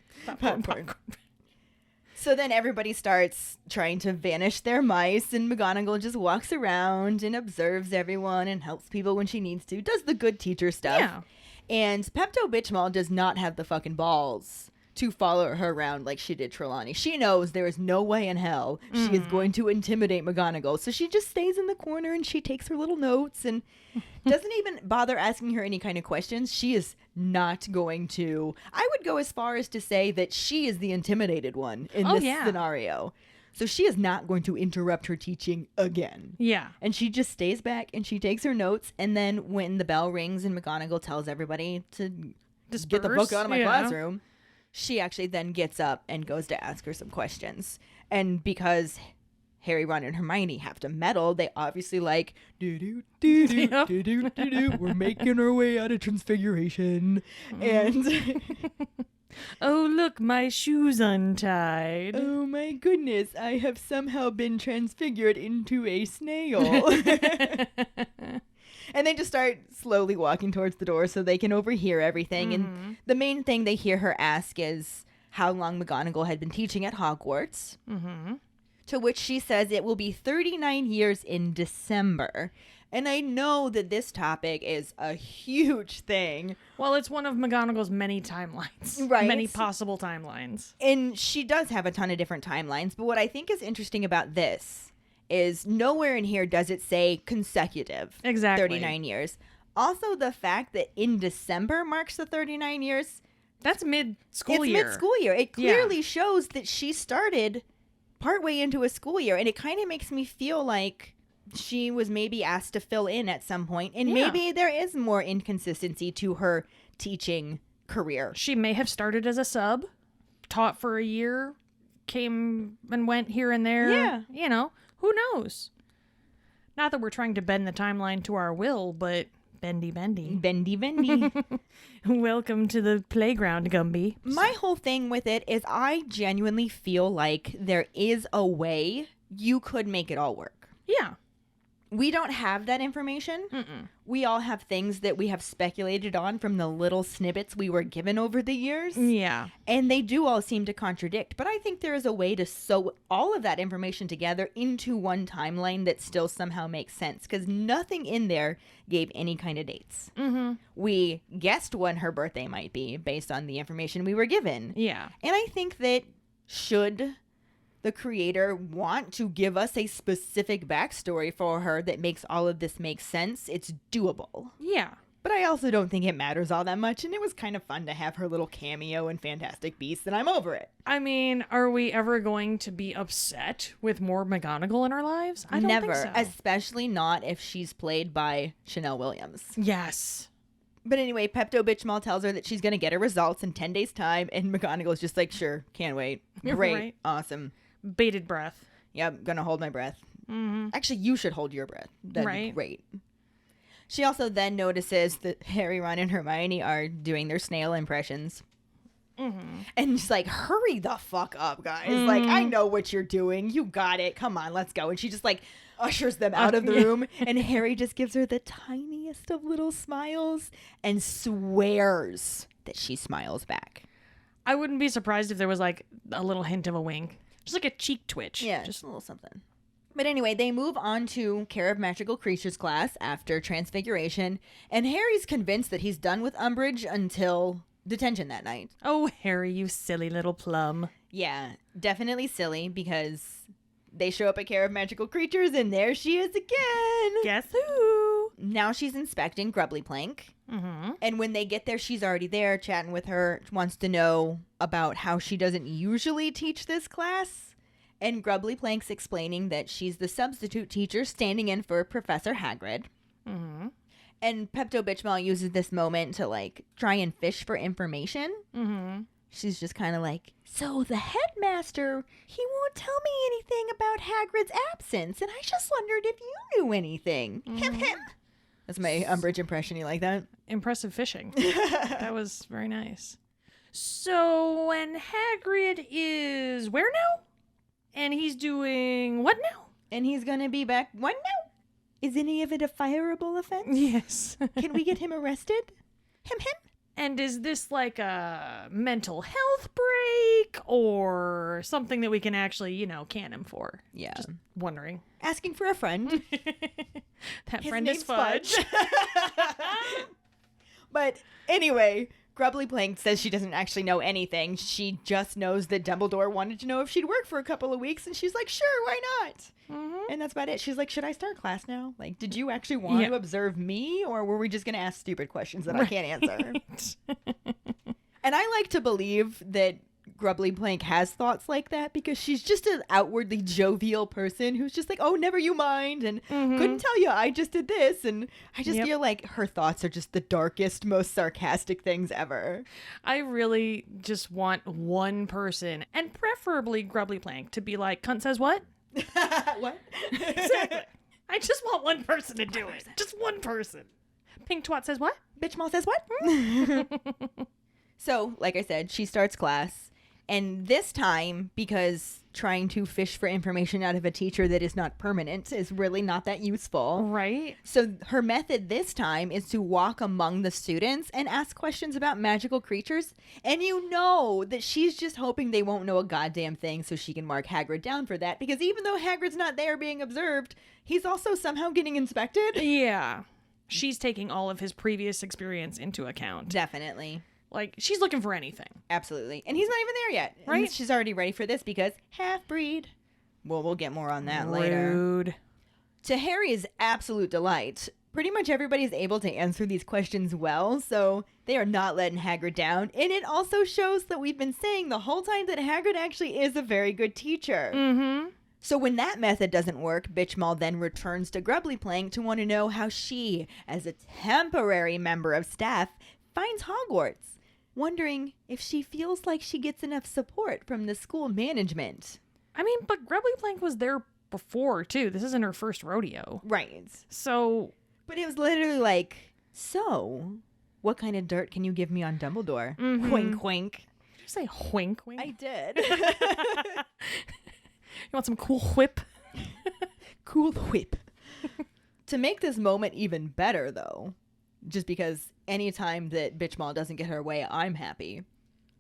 So then everybody starts trying to vanish their mice, and McGonagall just walks around and observes everyone and helps people when she needs to. Does the good teacher stuff. Yeah. And Pepto-Bismol does not have the fucking balls to follow her around like she did Trelawney. She knows there is no way in hell she is going to intimidate McGonagall. So she just stays in the corner and she takes her little notes and doesn't even bother asking her any kind of questions. She is not going to. I would go as far as to say that she is the intimidated one in this scenario. So she is not going to interrupt her teaching again. Yeah. And she just stays back and she takes her notes. And then when the bell rings and McGonagall tells everybody to get the book out of my classroom, she actually then gets up and goes to ask her some questions. And because Harry, Ron, and Hermione have to meddle, they obviously like, do-do-do-do-do-do-do, we're making our way out of Transfiguration. And... oh, look, my shoe's untied. Oh, my goodness. I have somehow been transfigured into a snail. And they just start slowly walking towards the door so they can overhear everything. And the main thing they hear her ask is how long McGonagall had been teaching at Hogwarts. To which she says it will be 39 years in December. And I know that this topic is a huge thing. Well, it's one of McGonagall's many timelines. Right. Many possible timelines. And she does have a ton of different timelines. But what I think is interesting about this is nowhere in here does it say consecutive. Exactly. 39 years. Also, the fact that in December marks the 39 years. That's mid-school year. It's mid-school year. It clearly shows that she started partway into a school year. And it kind of makes me feel like she was maybe asked to fill in at some point, and maybe there is more inconsistency to her teaching career. She may have started as a sub, taught for a year, came and went here and there. Yeah. You know, who knows? Not that we're trying to bend the timeline to our will, but bendy. Bendy. Welcome to the playground, Gumby. My whole thing with it is I genuinely feel like there is a way you could make it all work. Yeah. We don't have that information. We all have things that we have speculated on from the little snippets we were given over the years. Yeah. And they do all seem to contradict. But I think there is a way to sew all of that information together into one timeline that still somehow makes sense. Because nothing in there gave any kind of dates. We guessed when her birthday might be based on the information we were given. Yeah. And I think that should the creator want to give us a specific backstory for her that makes all of this make sense, it's doable. Yeah. But I also don't think it matters all that much, and it was kind of fun to have her little cameo in Fantastic Beasts, and I'm over it. I mean, are we ever going to be upset with more McGonagall in our lives? I don't Never, think so. especially not if she's played by Chanel Williams. Yes. But anyway, Pepto-Bismol tells her that she's going to get her results in 10 days' time, and McGonagall's just like, sure, can't wait. Great, Right. awesome. Bated breath. Yep, gonna hold my breath. Actually, you should hold your breath. That'd be great. She also then notices that Harry, Ron, and Hermione are doing their snail impressions. And she's like, hurry the fuck up, guys. Like, I know what you're doing. You got it. Come on, let's go. And she just like ushers them out of the room. And Harry just gives her the tiniest of little smiles and swears that she smiles back. I wouldn't be surprised if there was like a little hint of a wink. Just like a cheek twitch. Yeah, just a little something. But anyway, they move on to Care of Magical Creatures class after Transfiguration, and Harry's convinced that he's done with Umbridge until detention that night. Oh, Harry, you silly little plum. Yeah, definitely silly, because they show up at Care of Magical Creatures, and there she is again. Guess who? Now she's inspecting Grubbly Plank. And when they get there, she's already there chatting with her, wants to know about how she doesn't usually teach this class. And Grubbly Plank's explaining that she's the substitute teacher standing in for Professor Hagrid. And Pepto-Bismol uses this moment to like try and fish for information. She's just kind of like, so the headmaster, he won't tell me anything about Hagrid's absence, and I just wondered if you knew anything. Him. That's my Umbridge impression. You like that? Impressive fishing. That was very nice. So when Hagrid is where now? And he's doing what now? And he's going to be back. What now? Is any of it a fireable offense? Yes. Can we get him arrested? Him? And is this like a mental health break or something that we can actually, can him for? Yeah. Just wondering. Asking for a friend. That His friend is name's Fudge. But anyway, Grubbly Plank says she doesn't actually know anything. She just knows that Dumbledore wanted to know if she'd work for a couple of weeks, and she's like, sure, why not? Mm-hmm. And that's about it. She's like, should I start class now? Like, did you actually want to observe me, or were we just going to ask stupid questions that I can't answer? And I like to believe that Grubbly Plank has thoughts like that because she's just an outwardly jovial person who's just like, oh, never you mind, and couldn't tell you, I just did this. And I just feel like her thoughts are just the darkest, most sarcastic things ever. I really just want one person, and preferably Grubbly Plank, to be like, cunt says what? What? Exactly. I just want one person to do it. Just one person. Pink Twat says what? Bitch Mall says what? So, like I said, she starts class. And this time, because trying to fish for information out of a teacher that is not permanent is really not that useful. Right. So her method this time is to walk among the students and ask questions about magical creatures. And you know that she's just hoping they won't know a goddamn thing so she can mark Hagrid down for that. Because even though Hagrid's not there being observed, he's also somehow getting inspected. Yeah. She's taking all of his previous experience into account. Definitely. Like, she's looking for anything. Absolutely. And he's not even there yet. Right. And she's already ready for this because half-breed. Well, we'll get more on that later. Rude. To Harry's absolute delight, pretty much everybody is able to answer these questions well, so they are not letting Hagrid down. And it also shows that we've been saying the whole time that Hagrid actually is a very good teacher. Mm-hmm. So when that method doesn't work, Bitchmal then returns to Grubbly Plank to want to know how she, as a temporary member of staff, finds Hogwarts, wondering if she feels like she gets enough support from the school management. I mean, but Grubbly Plank was there before, too. This isn't her first rodeo. Right. So... But it was literally like, so, what kind of dirt can you give me on Dumbledore? Mm-hmm. Wink, wink. Did you say wink, wink? I did. You want some cool whip? Cool whip. To make this moment even better, though, just because anytime that Bitchmal doesn't get her way, I'm happy.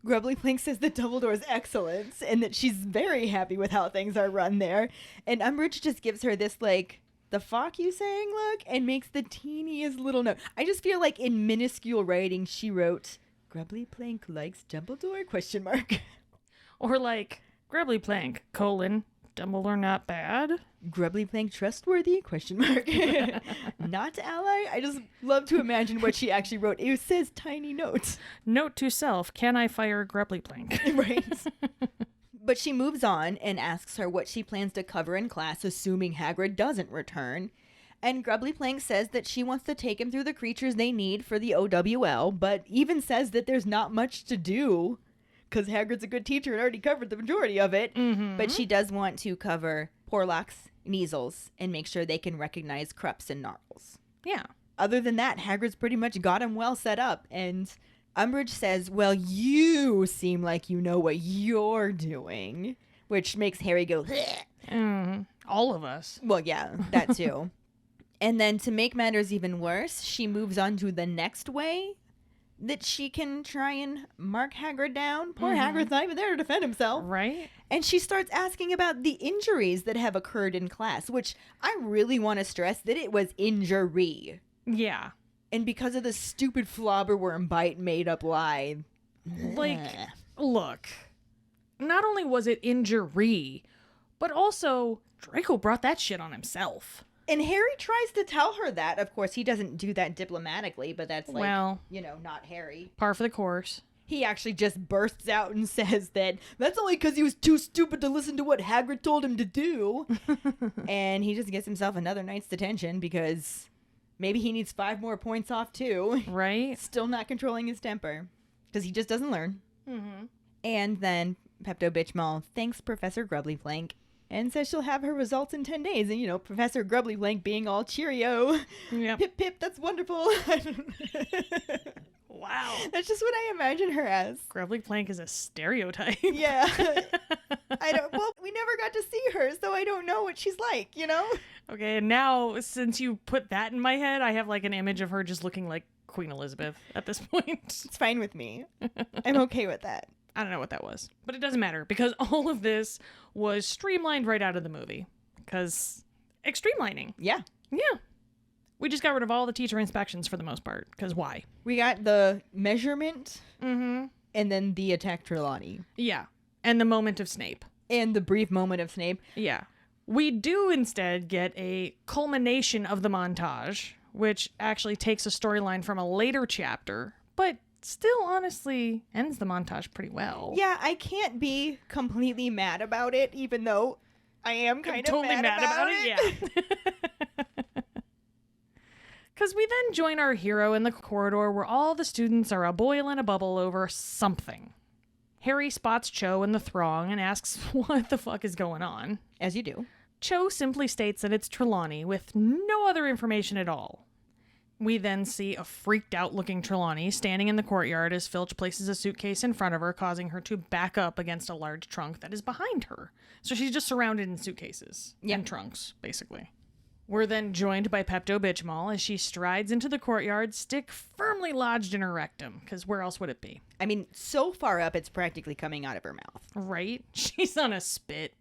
Grubbly Plank says that Dumbledore is excellent and that she's very happy with how things are run there. And Umbridge just gives her this, like, the fuck you saying look and makes the teeniest little note. I just feel like in minuscule writing she wrote, Grubbly Plank likes Dumbledore, question mark. Or like, Grubbly Plank, Dumbledore not bad. Grubbly Plank trustworthy, question mark. Not ally. I just love to imagine what she actually wrote. It says tiny notes. Note to self, can I fire Grubbly Plank? Right. But she moves on and asks her what she plans to cover in class, assuming Hagrid doesn't return. And Grubbly Plank says that she wants to take him through the creatures they need for the OWL, but even says that there's not much to do, because Hagrid's a good teacher and already covered the majority of it. Mm-hmm. But she does want to cover Porlocks, Measles, and make sure they can recognize Krups and Gnarls. Yeah. Other than that, Hagrid's pretty much got him well set up, and Umbridge says, well, you seem like you know what you're doing, which makes Harry go, all of us. Well, yeah, that too. And then to make matters even worse, she moves on to the next way that she can try and mark Hagrid down. Poor Hagrid's not even there to defend himself. Right. And she starts asking about the injuries that have occurred in class, which I really want to stress that it was injury. Yeah. And because of the stupid flobberworm bite made up lie. Like, look, not only was it injury, but also Draco brought that shit on himself. And Harry tries to tell her that. Of course, he doesn't do that diplomatically, but that's like, well, not Harry. Par for the course. He actually just bursts out and says that that's only because he was too stupid to listen to what Hagrid told him to do. And he just gets himself another night's detention because maybe he needs 5 more points off too. Right. Still not controlling his temper because he just doesn't learn. Mm-hmm. And then Pepto-Bitchmal thanks Professor Grubbly Plank and says she'll have her results in 10 days. And, Professor Grubbly Plank being all cheerio. Yep. Pip, pip, that's wonderful. Wow. That's just what I imagine her as. Grubbly Plank is a stereotype. Yeah. We never got to see her, so I don't know what she's like, Okay, and now, since you put that in my head, I have, like, an image of her just looking, like, Queen Elizabeth at this point. It's fine with me. I'm okay with that. I don't know what that was, but it doesn't matter because all of this was streamlined right out of the movie. Because streamlining. Yeah. Yeah. We just got rid of all the teacher inspections for the most part. Because why? We got the measurement Mm-hmm. and then the attack Trelawney. Yeah. And the moment of Snape. And the brief moment of Snape. Yeah. We do instead get a culmination of the montage, which actually takes a storyline from a later chapter, but still honestly ends the montage pretty well. Yeah, I can't be completely mad about it, even though I am kind of totally mad about it. Yeah. Because we then join our hero in the corridor where all the students are a-boil in a bubble over something. Harry spots Cho in the throng and asks what the fuck is going on. As you do. Cho simply states that it's Trelawney with no other information at all. We then see a freaked out looking Trelawney standing in the courtyard as Filch places a suitcase in front of her, causing her to back up against a large trunk that is behind her. So she's just surrounded in suitcases and trunks, basically. We're then joined by Pepto-Bismol as she strides into the courtyard, stick firmly lodged in her rectum, because where else would it be? I mean, so far up, it's practically coming out of her mouth. Right? She's on a spit.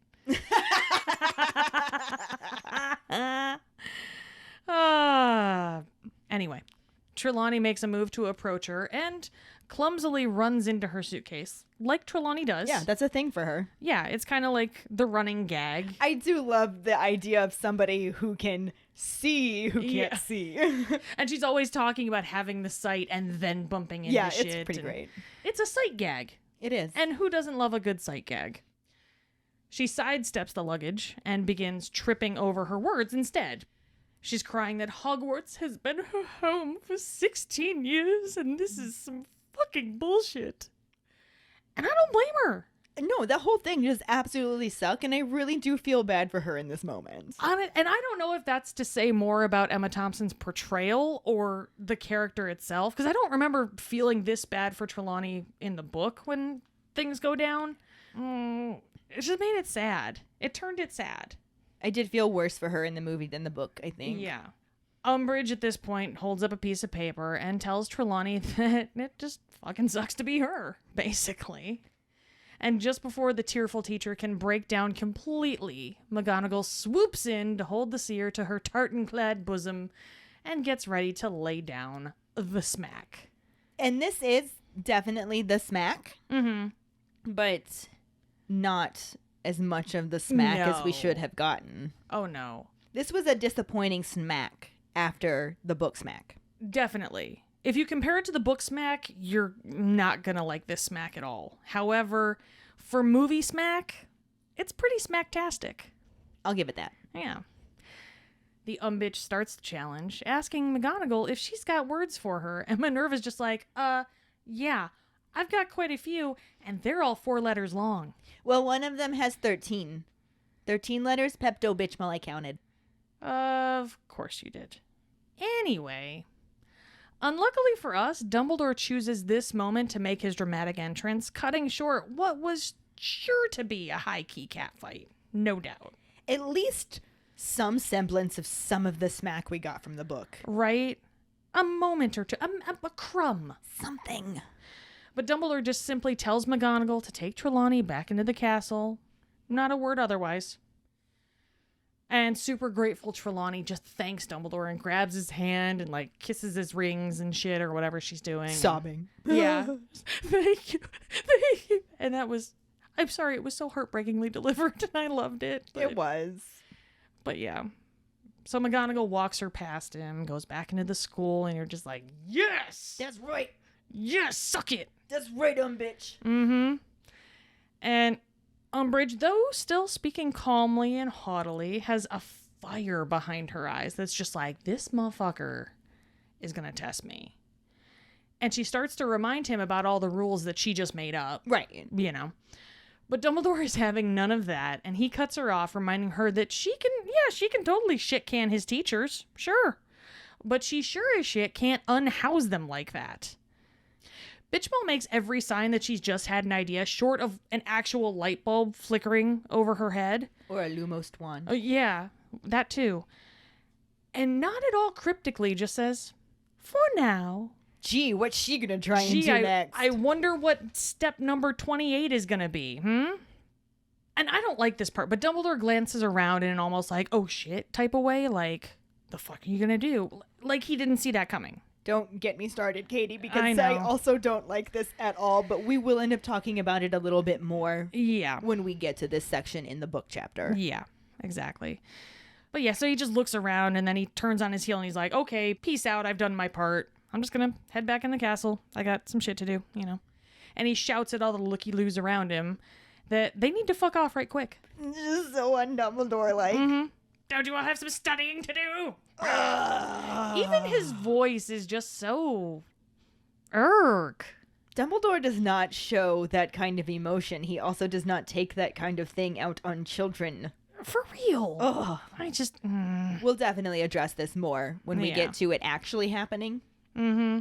Anyway, Trelawney makes a move to approach her and clumsily runs into her suitcase, like Trelawney does. Yeah, that's a thing for her. Yeah, it's kind of like the running gag. I do love the idea of somebody who can see who can't see. And she's always talking about having the sight and then bumping into shit. Yeah, it's pretty great. It's a sight gag. It is. And who doesn't love a good sight gag? She sidesteps the luggage and begins tripping over her words instead. She's crying that Hogwarts has been her home for 16 years and this is some fucking bullshit. And I don't blame her. No, the whole thing just absolutely sucked, and I really do feel bad for her in this moment. And I don't know if that's to say more about Emma Thompson's portrayal or the character itself, because I don't remember feeling this bad for Trelawney in the book when things go down. It just made it sad. It turned it sad. I did feel worse for her in the movie than the book, I think. Yeah. Umbridge at this point holds up a piece of paper and tells Trelawney that it just fucking sucks to be her, basically. And just before the tearful teacher can break down completely, McGonagall swoops in to hold the seer to her tartan-clad bosom and gets ready to lay down the smack. And this is definitely the smack, but not as much of the smack as we should have gotten. Oh, no. This was a disappointing smack after the book smack. Definitely. If you compare it to the book smack, you're not going to like this smack at all. However, for movie smack, it's pretty smacktastic. I'll give it that. Yeah. The bitch starts the challenge, asking McGonagall if she's got words for her, and Minerva's just like, yeah, I've got quite a few, and they're all 4 letters long. Well, one of them has 13. 13 letters, Pepto-Bismol, I counted. Of course you did. Anyway, unluckily for us, Dumbledore chooses this moment to make his dramatic entrance, cutting short what was sure to be a high-key catfight. No doubt. At least some semblance of some of the smack we got from the book. Right? A moment or two. A crumb. Something. But Dumbledore just simply tells McGonagall to take Trelawney back into the castle. Not a word otherwise. And super grateful Trelawney just thanks Dumbledore and grabs his hand and like kisses his rings and shit or whatever she's doing. Sobbing. Yeah. Thank you. Thank you. And that was, I'm sorry, it was so heartbreakingly delivered and I loved it. It was. But yeah. So McGonagall walks her past him, goes back into the school, and you're just like, yes! That's right. Yes, suck it! That's right, bitch. Mm-hmm. And Umbridge, though still speaking calmly and haughtily, has a fire behind her eyes that's just like, this motherfucker is gonna test me. And she starts to remind him about all the rules that she just made up. Right. You know. But Dumbledore is having none of that, and he cuts her off, reminding her that she can totally shit-can his teachers, sure. But she sure as shit can't unhouse them like that. Bitchball makes every sign that she's just had an idea, short of an actual light bulb flickering over her head. Or a Lumos wand. Oh, yeah, that too. And not at all cryptically, just says, for now, Gee, what's she gonna try and do next? I wonder what step number 28 is gonna be, And I don't like this part, but Dumbledore glances around in an almost like, oh shit type of way, like, the fuck are you gonna do? Like he didn't see that coming. Don't get me started, Katie, because I also don't like this at all, but we will end up talking about it a little bit more when we get to this section in the book chapter. Yeah, exactly. But yeah, so he just looks around and then he turns on his heel and he's like, okay, peace out. I've done my part. I'm just going to head back in the castle. I got some shit to do, And he shouts at all the looky-loos around him that they need to fuck off right quick. Just so un-Dumbledore-like. Mm-hmm. Don't you all have some studying to do? Even his voice is just so... Dumbledore does not show that kind of emotion. He also does not take that kind of thing out on children. For real. Ugh. I just... We'll definitely address this more when we get to it actually happening. Mm-hmm.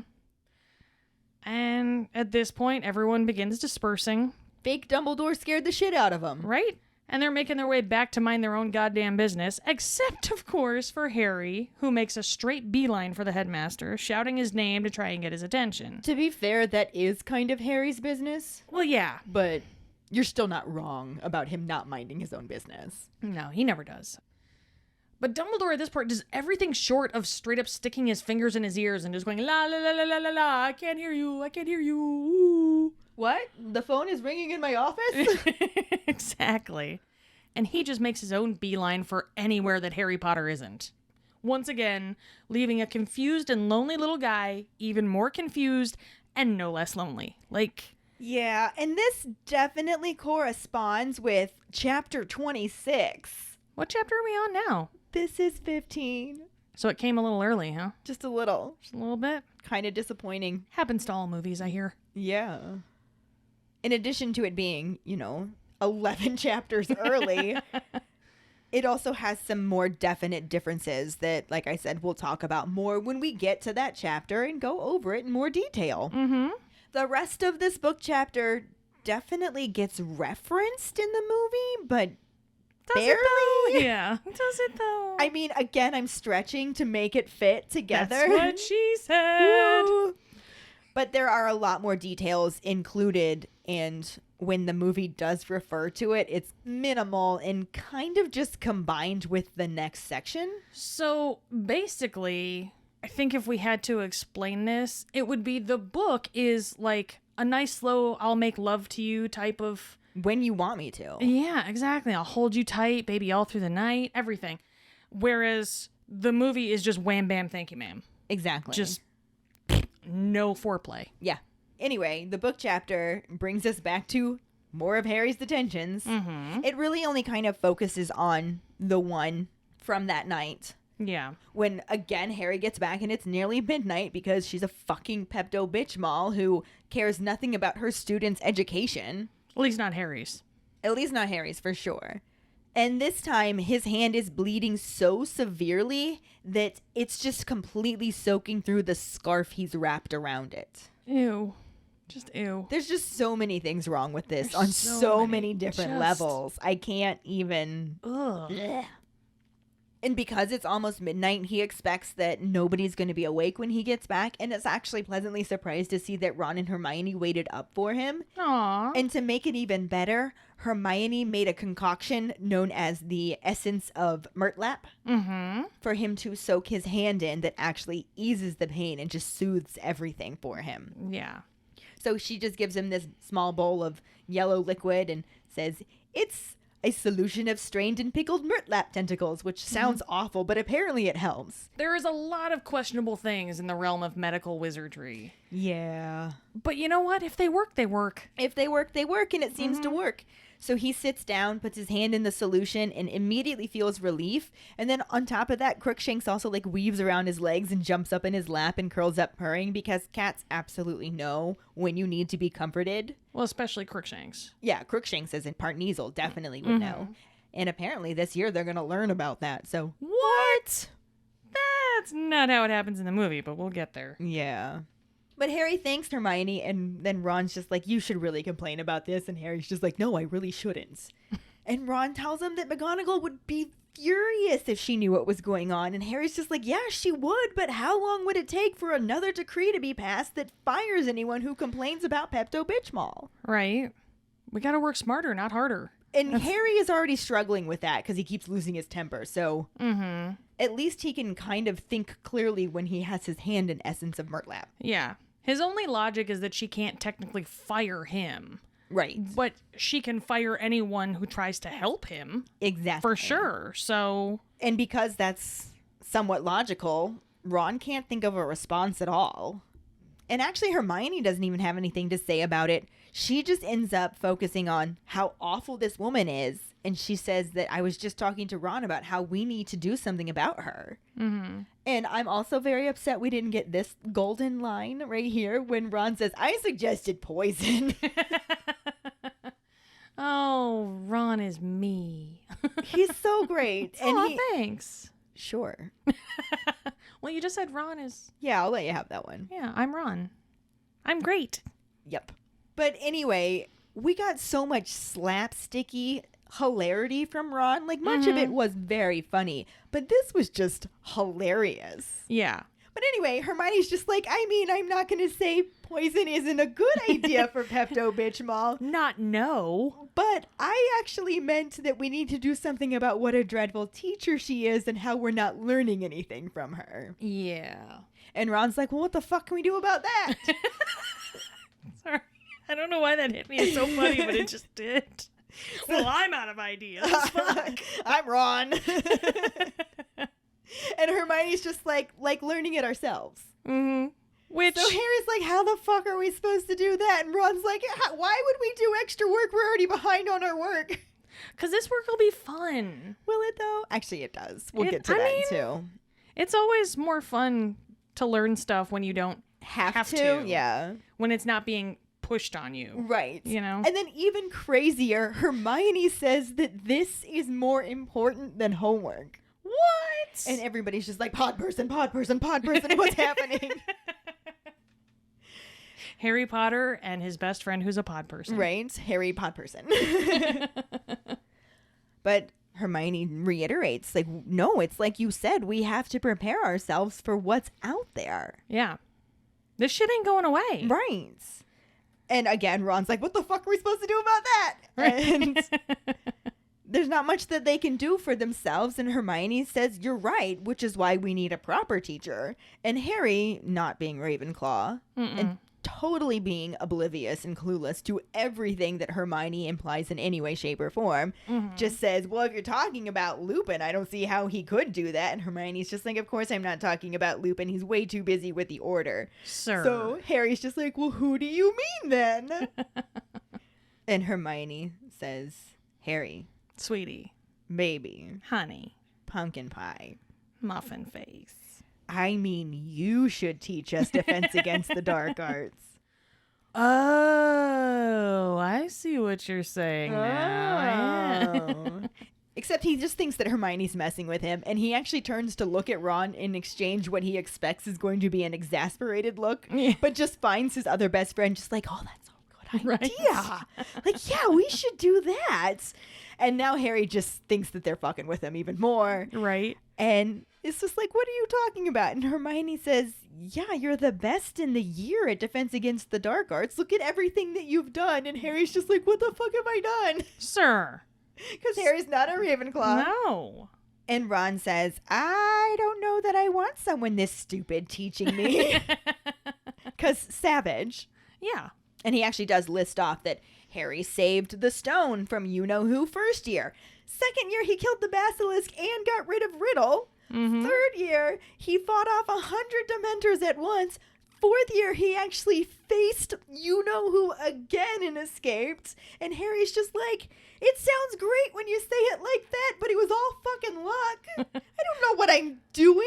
And at this point, everyone begins dispersing. Fake Dumbledore scared the shit out of them. Right? And they're making their way back to mind their own goddamn business, except, of course, for Harry, who makes a straight beeline for the headmaster, shouting his name to try and get his attention. To be fair, that is kind of Harry's business. Well, yeah. But you're still not wrong about him not minding his own business. No, he never does. But Dumbledore at this part does everything short of straight up sticking his fingers in his ears and just going, la la la la la la la, I can't hear you, ooh. What? The phone is ringing in my office? Exactly. And he just makes his own beeline for anywhere that Harry Potter isn't. Once again, leaving a confused and lonely little guy even more confused and no less lonely. Yeah, and this definitely corresponds with chapter 26. What chapter are we on now? This is 15. So it came a little early, huh? Just a little. Just a little bit? Kind of disappointing. Happens to all movies, I hear. Yeah. In addition to it being, 11 chapters early, it also has some more definite differences that, like I said, we'll talk about more when we get to that chapter and go over it in more detail. Mm-hmm. The rest of this book chapter definitely gets referenced in the movie, but barely. Yeah. Does it though? I mean, again, I'm stretching to make it fit together. That's what she said. Woo. But there are a lot more details included, and when the movie does refer to it, it's minimal and kind of just combined with the next section. So basically, I think if we had to explain this, it would be the book is like a nice, slow, I'll make love to you type of... When you want me to. Yeah, exactly. I'll hold you tight, baby, all through the night, everything. Whereas the movie is just wham, bam, thank you, ma'am. Exactly. Just no foreplay. Yeah. Anyway, the book chapter brings us back to more of Harry's detentions. Mm-hmm. It really only kind of focuses on the one from that night. Yeah. When, again, Harry gets back and it's nearly midnight because she's a fucking Pepto bitch mall who cares nothing about her students' education. At least not Harry's. At least not Harry's, for sure. And this time, his hand is bleeding so severely that it's just completely soaking through the scarf he's wrapped around it. Ew. Just ew. There's just so many things wrong with this on so many different levels. I can't even... Ugh. Blech. And because it's almost midnight, he expects that nobody's going to be awake when he gets back, and is actually pleasantly surprised to see that Ron and Hermione waited up for him. Aww. And to make it even better, Hermione made a concoction known as the essence of Murtlap for him to soak his hand in that actually eases the pain and just soothes everything for him. Yeah. So she just gives him this small bowl of yellow liquid and says, it's a solution of strained and pickled Murtlap tentacles, which sounds awful, but apparently it helps. There is a lot of questionable things in the realm of medical wizardry. Yeah. But you know what? If they work, they work. If they work, they work, and it seems to work. So he sits down, puts his hand in the solution, and immediately feels relief. And then on top of that, Crookshanks also weaves around his legs and jumps up in his lap and curls up purring, because cats absolutely know when you need to be comforted. Well, especially Crookshanks. Yeah, Crookshanks as in Part Neasel definitely would know. And apparently this year they're going to learn about that. So what? That's not how it happens in the movie, but we'll get there. Yeah. But Harry thanks Hermione, and then Ron's just like, you should really complain about this. And Harry's just like, no, I really shouldn't. And Ron tells him that McGonagall would be furious if she knew what was going on. And Harry's just like, yeah, she would, but how long would it take for another decree to be passed that fires anyone who complains about Pepto-Bismol? Right. We got to work smarter, not harder. And Harry is already struggling with that because he keeps losing his temper. So at least he can kind of think clearly when he has his hand in Essence of Murtlap. Yeah. His only logic is that she can't technically fire him. Right. But she can fire anyone who tries to help him. Exactly. For sure. So. And because that's somewhat logical, Ron can't think of a response at all. And actually, Hermione doesn't even have anything to say about it. She just ends up focusing on how awful this woman is. And she says that I was just talking to Ron about how we need to do something about her. Mm-hmm. And I'm also very upset we didn't get this golden line right here when Ron says, I suggested poison. Oh, Ron is me. He's so great. And thanks. Sure. Well, you just said Ron is... Yeah, I'll let you have that one. Yeah, I'm Ron. I'm great. Yep. But anyway, we got so much slapsticky hilarity from Ron. Like, much of it was very funny. But this was just hilarious. Yeah. But anyway, Hermione's just like, I mean, I'm not going to say poison isn't a good idea for Pepto-Bismol. Not no. But I actually meant that we need to do something about what a dreadful teacher she is and how we're not learning anything from her. Yeah. And Ron's like, well, what the fuck can we do about that? Sorry. I don't know why that hit me. It's so funny, but it just did. Well, I'm out of ideas. Fuck. I'm Ron. And Hermione's just like learning it ourselves. Mm-hmm. Which... So Harry's like, how the fuck are we supposed to do that? And Ron's like, why would we do extra work? We're already behind on our work. Because this work will be fun. Will it, though? Actually, it does. We'll get to that, too. It's always more fun to learn stuff when you don't have to. Yeah. When it's not being pushed on you. Right. You know? And then even crazier, Hermione says that this is more important than homework. What? And everybody's just like, pod person, what's happening? Harry Potter and his best friend who's a pod person. Right. Harry pod person. But Hermione reiterates, like, no, it's like you said, we have to prepare ourselves for what's out there. Yeah. This shit ain't going away. Right. And again, Ron's like, what the fuck are we supposed to do about that? And there's not much that they can do for themselves. And Hermione says, you're right, which is why we need a proper teacher. And Harry, not being Ravenclaw, and totally being oblivious and clueless to everything that Hermione implies in any way, shape, or form, just says, well, if you're talking about Lupin, I don't see how he could do that. And Hermione's just like, of course I'm not talking about Lupin. He's way too busy with the Order. Sir. So Harry's just like, well, who do you mean then? And Hermione says, Harry. Sweetie. Baby. Honey. Pumpkin pie. Muffin face. I mean, you should teach us defense against the dark arts. Oh, I see what you're saying now. Yeah. Except he just thinks that Hermione's messing with him, and he actually turns to look at Ron in exchange what he expects is going to be an exasperated look, but just finds his other best friend just like, oh, that's a good idea. Right. Like, yeah, we should do that. And now Harry just thinks that they're fucking with him even more. Right. And it's just like, what are you talking about? And Hermione says, yeah, you're the best in the year at Defense Against the Dark Arts. Look at everything that you've done. And Harry's just like, what the fuck have I done? Sir. Because Harry's not a Ravenclaw. No. And Ron says, I don't know that I want someone this stupid teaching me. Because savage. Yeah. And he actually does list off that Harry saved the stone from you-know-who first year. Second year, he killed the basilisk and got rid of Riddle. Mm-hmm. Third year, he fought off 100 Dementors at once. Fourth year, he actually faced you-know-who again and escaped. And Harry's just like, it sounds great when you say it like that, but it was all fucking luck. I don't know what I'm doing.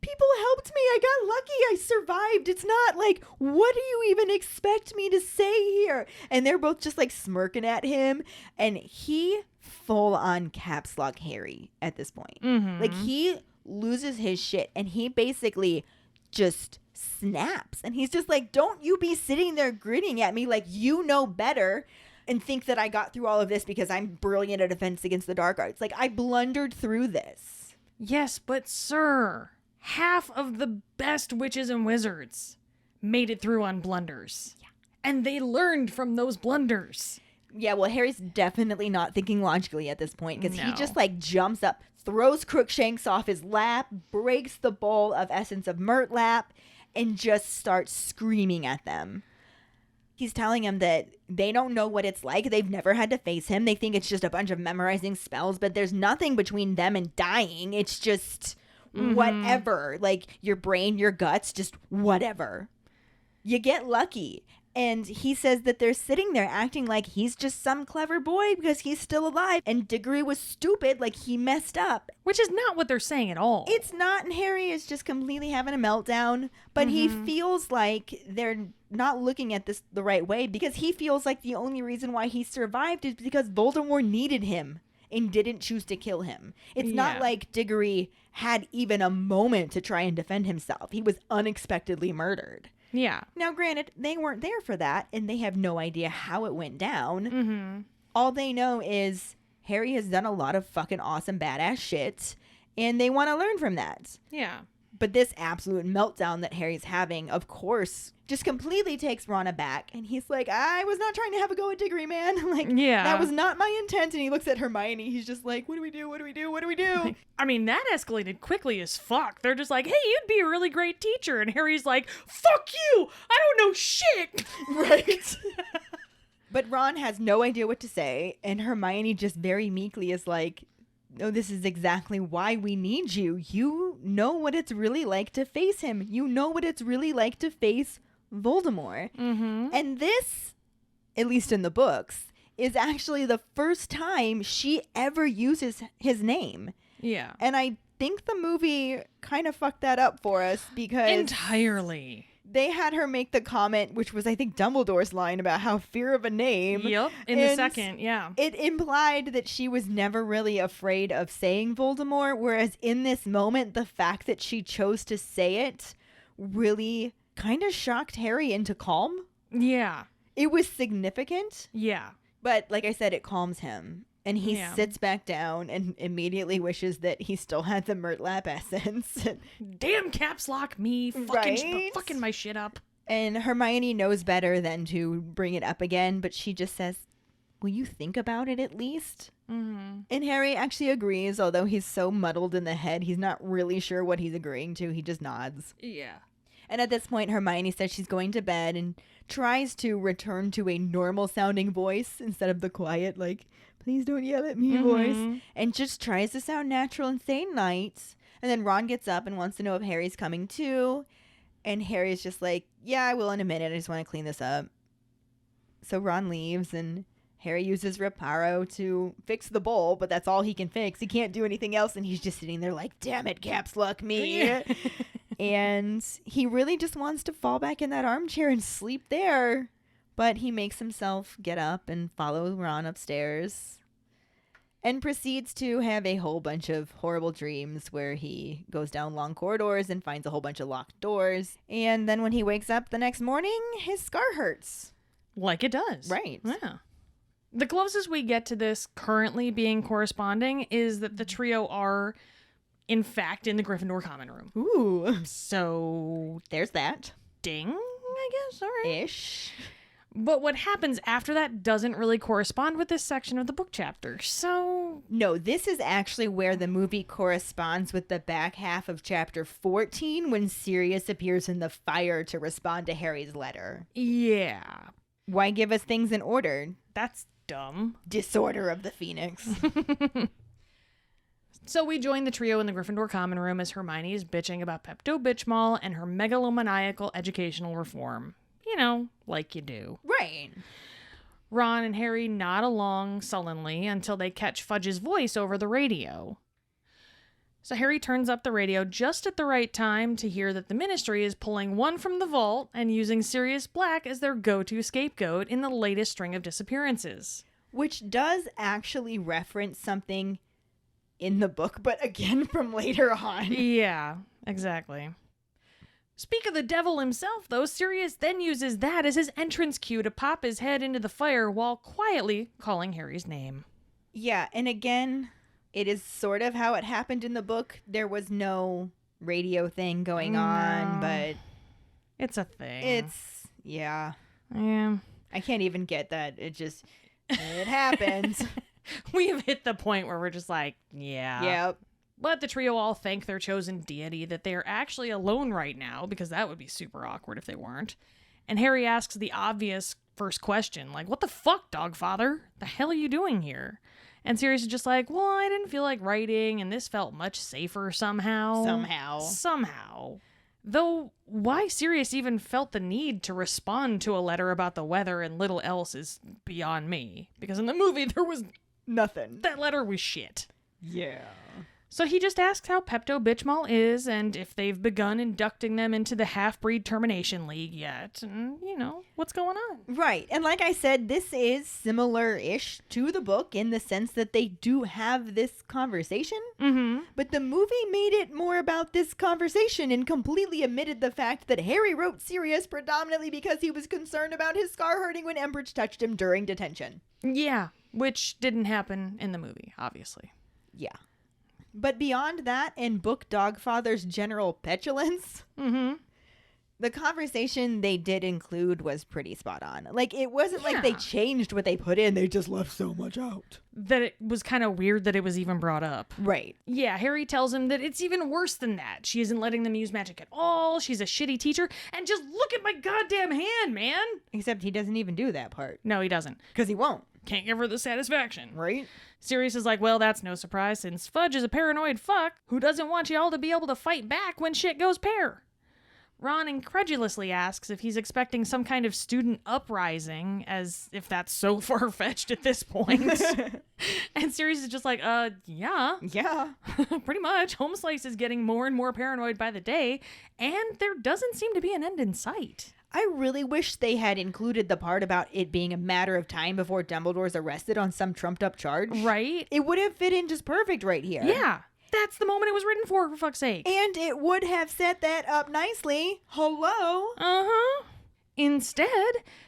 People helped me. I got lucky. I survived. It's not like, what do you even expect me to say here? And they're both just like smirking at him. And he full on caps lock Harry at this point. Mm-hmm. Like he loses his shit and he basically just snaps. And he's just like, don't you be sitting there grinning at me like you know better. and think that I got through all of this because I'm brilliant at Defense Against the Dark Arts. Like, I blundered through this. Yes, but sir, half of the best witches and wizards made it through on blunders. Yeah. And they learned from those blunders. Yeah, well, Harry's definitely not thinking logically at this point because he No. just, like, jumps up, throws Crookshanks off his lap, breaks the bowl of Essence of Murtlap, and just starts screaming at them. He's telling them that they don't know what it's like. They've never had to face him. They think it's just a bunch of memorizing spells, but there's nothing between them and dying. It's just whatever. Like, your brain, your guts, just whatever. You get lucky. And he says that they're sitting there acting like he's just some clever boy because he's still alive. And Diggory was stupid, like he messed up. Which is not what they're saying at all. It's not, and Harry is just completely having a meltdown. But he feels like they're not looking at this the right way because he feels like the only reason why he survived is because Voldemort needed him and didn't choose to kill him. It's not like Diggory had even a moment to try and defend himself. He was unexpectedly murdered. Yeah. Now, granted, they weren't there for that, and they have no idea how it went down. All they know is Harry has done a lot of fucking awesome badass shit, and they want to learn from that. Yeah. But this absolute meltdown that Harry's having, of course, just completely takes Ron aback. And he's like, I was not trying to have a go at Diggory, man. Like, that was not my intent. And he looks at Hermione. He's just like, what do we do? What do we do? What do we do? I mean, that escalated quickly as fuck. They're just like, hey, you'd be a really great teacher. And Harry's like, fuck you. I don't know shit. Right. But Ron has no idea what to say. And Hermione just very meekly is like, no, this is exactly why we need you. You know what it's really like to face him. You know what it's really like to face Voldemort. And this, at least in the books, is actually the first time she ever uses his name. Yeah. And I think the movie kind of fucked that up for us because entirely. They had her make the comment, which was, I think, Dumbledore's line about how fear of a name. Yep, in the second, yeah. It implied that she was never really afraid of saying Voldemort, whereas in this moment, the fact that she chose to say it really kind of shocked Harry into calm. Yeah. It was significant. Yeah. But like I said, it calms him. And he sits back down and immediately wishes that he still had the Murtlap essence. Damn caps lock me. Fucking my shit up. And Hermione knows better than to bring it up again, but she just says, will you think about it at least? And Harry actually agrees, although he's so muddled in the head, he's not really sure what he's agreeing to. He just nods. Yeah. And at this point, Hermione says she's going to bed and tries to return to a normal-sounding voice instead of the quiet, like, please don't yell at me voice. And just tries to sound natural and say night. And then Ron gets up and wants to know if Harry's coming too. And Harry's just like, yeah, I will in a minute. I just want to clean this up. So Ron leaves and Harry uses Reparo to fix the bowl, but that's all he can fix. He can't do anything else. And he's just sitting there like, damn it, caps lock me. And he really just wants to fall back in that armchair and sleep there. But he makes himself get up and follow Ron upstairs and proceeds to have a whole bunch of horrible dreams where he goes down long corridors and finds a whole bunch of locked doors. And then when he wakes up the next morning, his scar hurts. Like it does. Right. Yeah. The closest we get to this currently being corresponding is that the trio are, in fact, in the Gryffindor common room. Ooh. So There's that. ding, I guess. All right. Ish. But what happens after that doesn't really correspond with this section of the book chapter. So No, this is actually where the movie corresponds with the back half of chapter 14 when Sirius appears in the fire to respond to Harry's letter. yeah, Why give us things in order? that's dumb. Disorder of the Phoenix. So we join the trio in the Gryffindor common room as Hermione is bitching about Pepto-Bitchmall and her megalomaniacal educational reform. You know, like you do. Right. Ron and Harry nod along sullenly until they catch Fudge's voice over the radio. So Harry turns up the radio just at the right time to hear that the Ministry is pulling one from the vault and using Sirius Black as their go-to scapegoat in the latest string of disappearances. Which does actually reference something in the book, but again from later on. Yeah, exactly. Speak of the devil himself, though, Sirius then uses that as his entrance cue to pop his head into the fire while quietly calling Harry's name. Yeah, and again, it is sort of how it happened in the book. There was no radio thing going on, but it's a thing. Yeah. Yeah. I can't even get that. It happens. We've hit the point where we're just like, yeah. Yep. But the trio all thank their chosen deity that they are actually alone right now, because that would be super awkward if they weren't. And Harry asks the obvious first question, like, what the fuck, Dogfather? The hell are you doing here? And Sirius is just like, well, I didn't feel like writing, and this felt much safer somehow. Somehow. Though, why Sirius even felt the need to respond to a letter about the weather and little else is beyond me. Because in the movie, there was nothing. That letter was shit. Yeah. So he just asks how Pepto-Bismol is and if they've begun inducting them into the Half-Breed Termination League yet. And, what's going on? Right. And like I said, this is similar-ish to the book in the sense that they do have this conversation. Mm-hmm. But the movie made it more about this conversation and completely omitted the fact that Harry wrote Sirius predominantly because he was concerned about his scar hurting when Umbridge touched him during detention. Yeah, which didn't happen in the movie, obviously. Yeah. But beyond that and Book Dogfather's general petulance, the conversation they did include was pretty spot on. Like, it wasn't like they changed what they put in. They just left so much out. That it was kind of weird that it was even brought up. Right. Yeah, Harry tells him that it's even worse than that. She isn't letting them use magic at all. She's a shitty teacher. And just look at my goddamn hand, man. Except he doesn't even do that part. No, he doesn't. Because he won't. Can't give her the satisfaction. Right? Sirius is like, well, that's no surprise, since Fudge is a paranoid fuck who doesn't want y'all to be able to fight back when shit goes pear. Ron incredulously asks if he's expecting some kind of student uprising, as if that's so far-fetched at this point. And Sirius is just like, yeah. Yeah. Pretty much. Homeslice is getting more and more paranoid by the day, and there doesn't seem to be an end in sight. I really wish they had included the part about it being a matter of time before Dumbledore's arrested on some trumped-up charge. Right? It would have fit in just perfect right here. Yeah. That's the moment it was written for fuck's sake. And it would have set that up nicely. Hello? Uh-huh. Instead,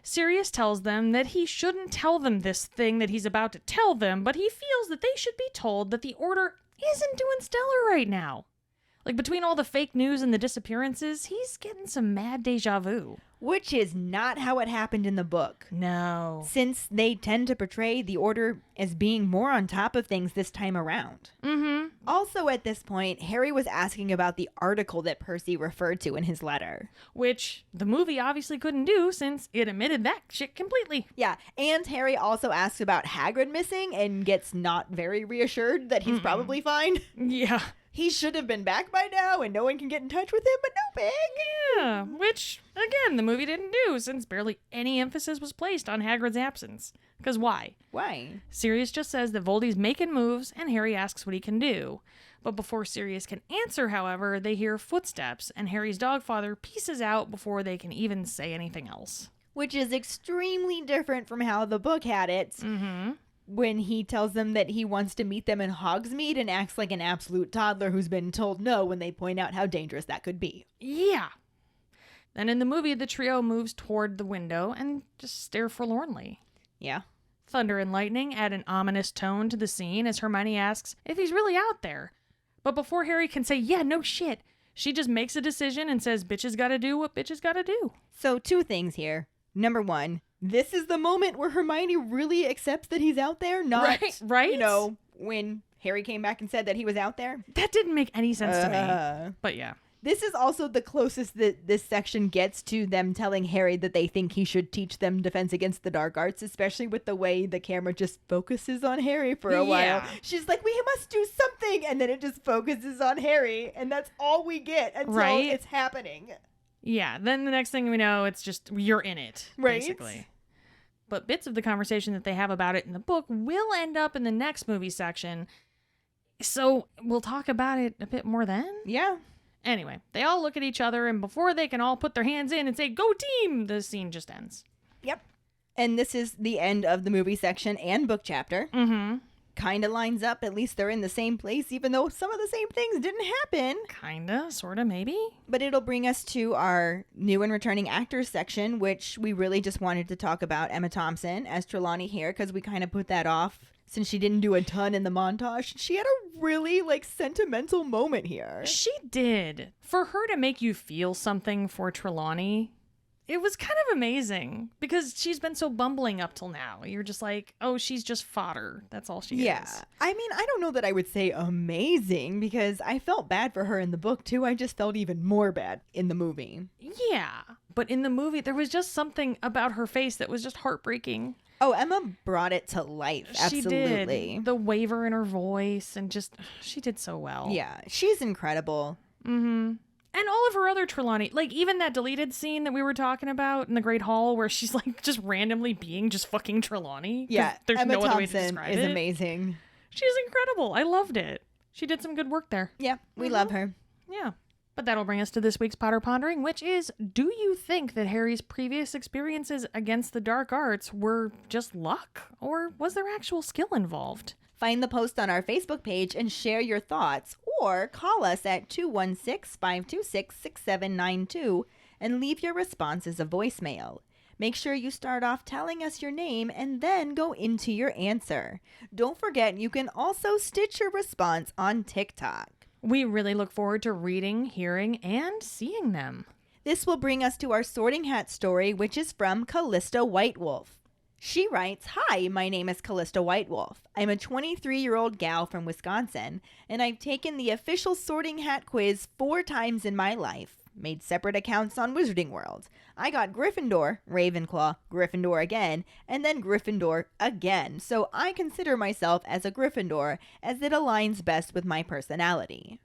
Sirius tells them that he shouldn't tell them this thing that he's about to tell them, but he feels that they should be told that the Order isn't doing stellar right now. Like, between all the fake news and the disappearances, he's getting some mad deja vu. Which is not how it happened in the book. No. Since they tend to portray the Order as being more on top of things this time around. Mm-hmm. Also at this point, Harry was asking about the article that Percy referred to in his letter. Which the movie obviously couldn't do since it omitted that shit completely. Yeah, and Harry also asks about Hagrid missing and gets not very reassured that he's probably fine. Yeah. He should have been back by now and no one can get in touch with him, but no big. Yeah, which, again, the movie didn't do since barely any emphasis was placed on Hagrid's absence. Because why? Why? Sirius just says that Voldy's making moves and Harry asks what he can do. But before Sirius can answer, however, they hear footsteps and Harry's dogfather pieces out before they can even say anything else. Which is extremely different from how the book had it. Mm-hmm. When he tells them that he wants to meet them in Hogsmeade and acts like an absolute toddler who's been told no when they point out how dangerous that could be. Yeah. Then in the movie, the trio moves toward the window and just stare forlornly. Yeah. Thunder and lightning add an ominous tone to the scene as Hermione asks if he's really out there. But before Harry can say, yeah, no shit, she just makes a decision and says bitches gotta do what bitches gotta do. So 2 things here. Number 1, this is the moment where Hermione really accepts that he's out there, not, right? When Harry came back and said that he was out there. That didn't make any sense to me. But yeah. This is also the closest that this section gets to them telling Harry that they think he should teach them defense against the dark arts, especially with the way the camera just focuses on Harry for a while. She's like, we must do something, and then it just focuses on Harry, and that's all we get until it's happening. Yeah, then the next thing we know, it's just, you're in it, basically. But bits of the conversation that they have about it in the book will end up in the next movie section. So we'll talk about it a bit more then. Yeah. Anyway, they all look at each other, and before they can all put their hands in and say, go team, the scene just ends. Yep. And this is the end of the movie section and book chapter. Mm-hmm. kind of lines up. At least they're in the same place, even though some of the same things didn't happen. Kinda, sorta, maybe. But it'll bring us to our new and returning actors section, which we really just wanted to talk about Emma Thompson as Trelawney here, because we kind of put that off since she didn't do a ton in the montage. She had a really, sentimental moment here. She did. For her to make you feel something for Trelawney, it was kind of amazing because she's been so bumbling up till now. You're just like, oh, she's just fodder. That's all she is. I mean, I don't know that I would say amazing because I felt bad for her in the book too. I just felt even more bad in the movie. Yeah. But in the movie, there was just something about her face that was just heartbreaking. Oh, Emma brought it to life. Absolutely. She did. The waver in her voice and just, she did so well. Yeah, she's incredible. Mm-hmm. And all of her other Trelawney, even that deleted scene that we were talking about in the Great Hall where she's just randomly being just fucking Trelawney. Yeah, there's Emma no Thompson other way to describe is it. amazing. She's incredible. I loved it. She did some good work there. Yeah, we love her. Yeah. But that'll bring us to this week's Potter Pondering, which is, do you think that Harry's previous experiences against the dark arts were just luck? Or was there actual skill involved? Find the post on our Facebook page and share your thoughts, or call us at 216-526-6792 and leave your response as a voicemail. Make sure you start off telling us your name and then go into your answer. Don't forget, you can also stitch your response on TikTok. We really look forward to reading, hearing, and seeing them. This will bring us to our Sorting Hat story, which is from Callista Whitewolf. She writes, "Hi, my name is Callista Whitewolf. I'm a 23-year-old gal from Wisconsin, and I've taken the official Sorting Hat quiz 4 times in my life. Made separate accounts on Wizarding World. I got Gryffindor, Ravenclaw, Gryffindor again, and then Gryffindor again, so I consider myself as a Gryffindor as it aligns best with my personality.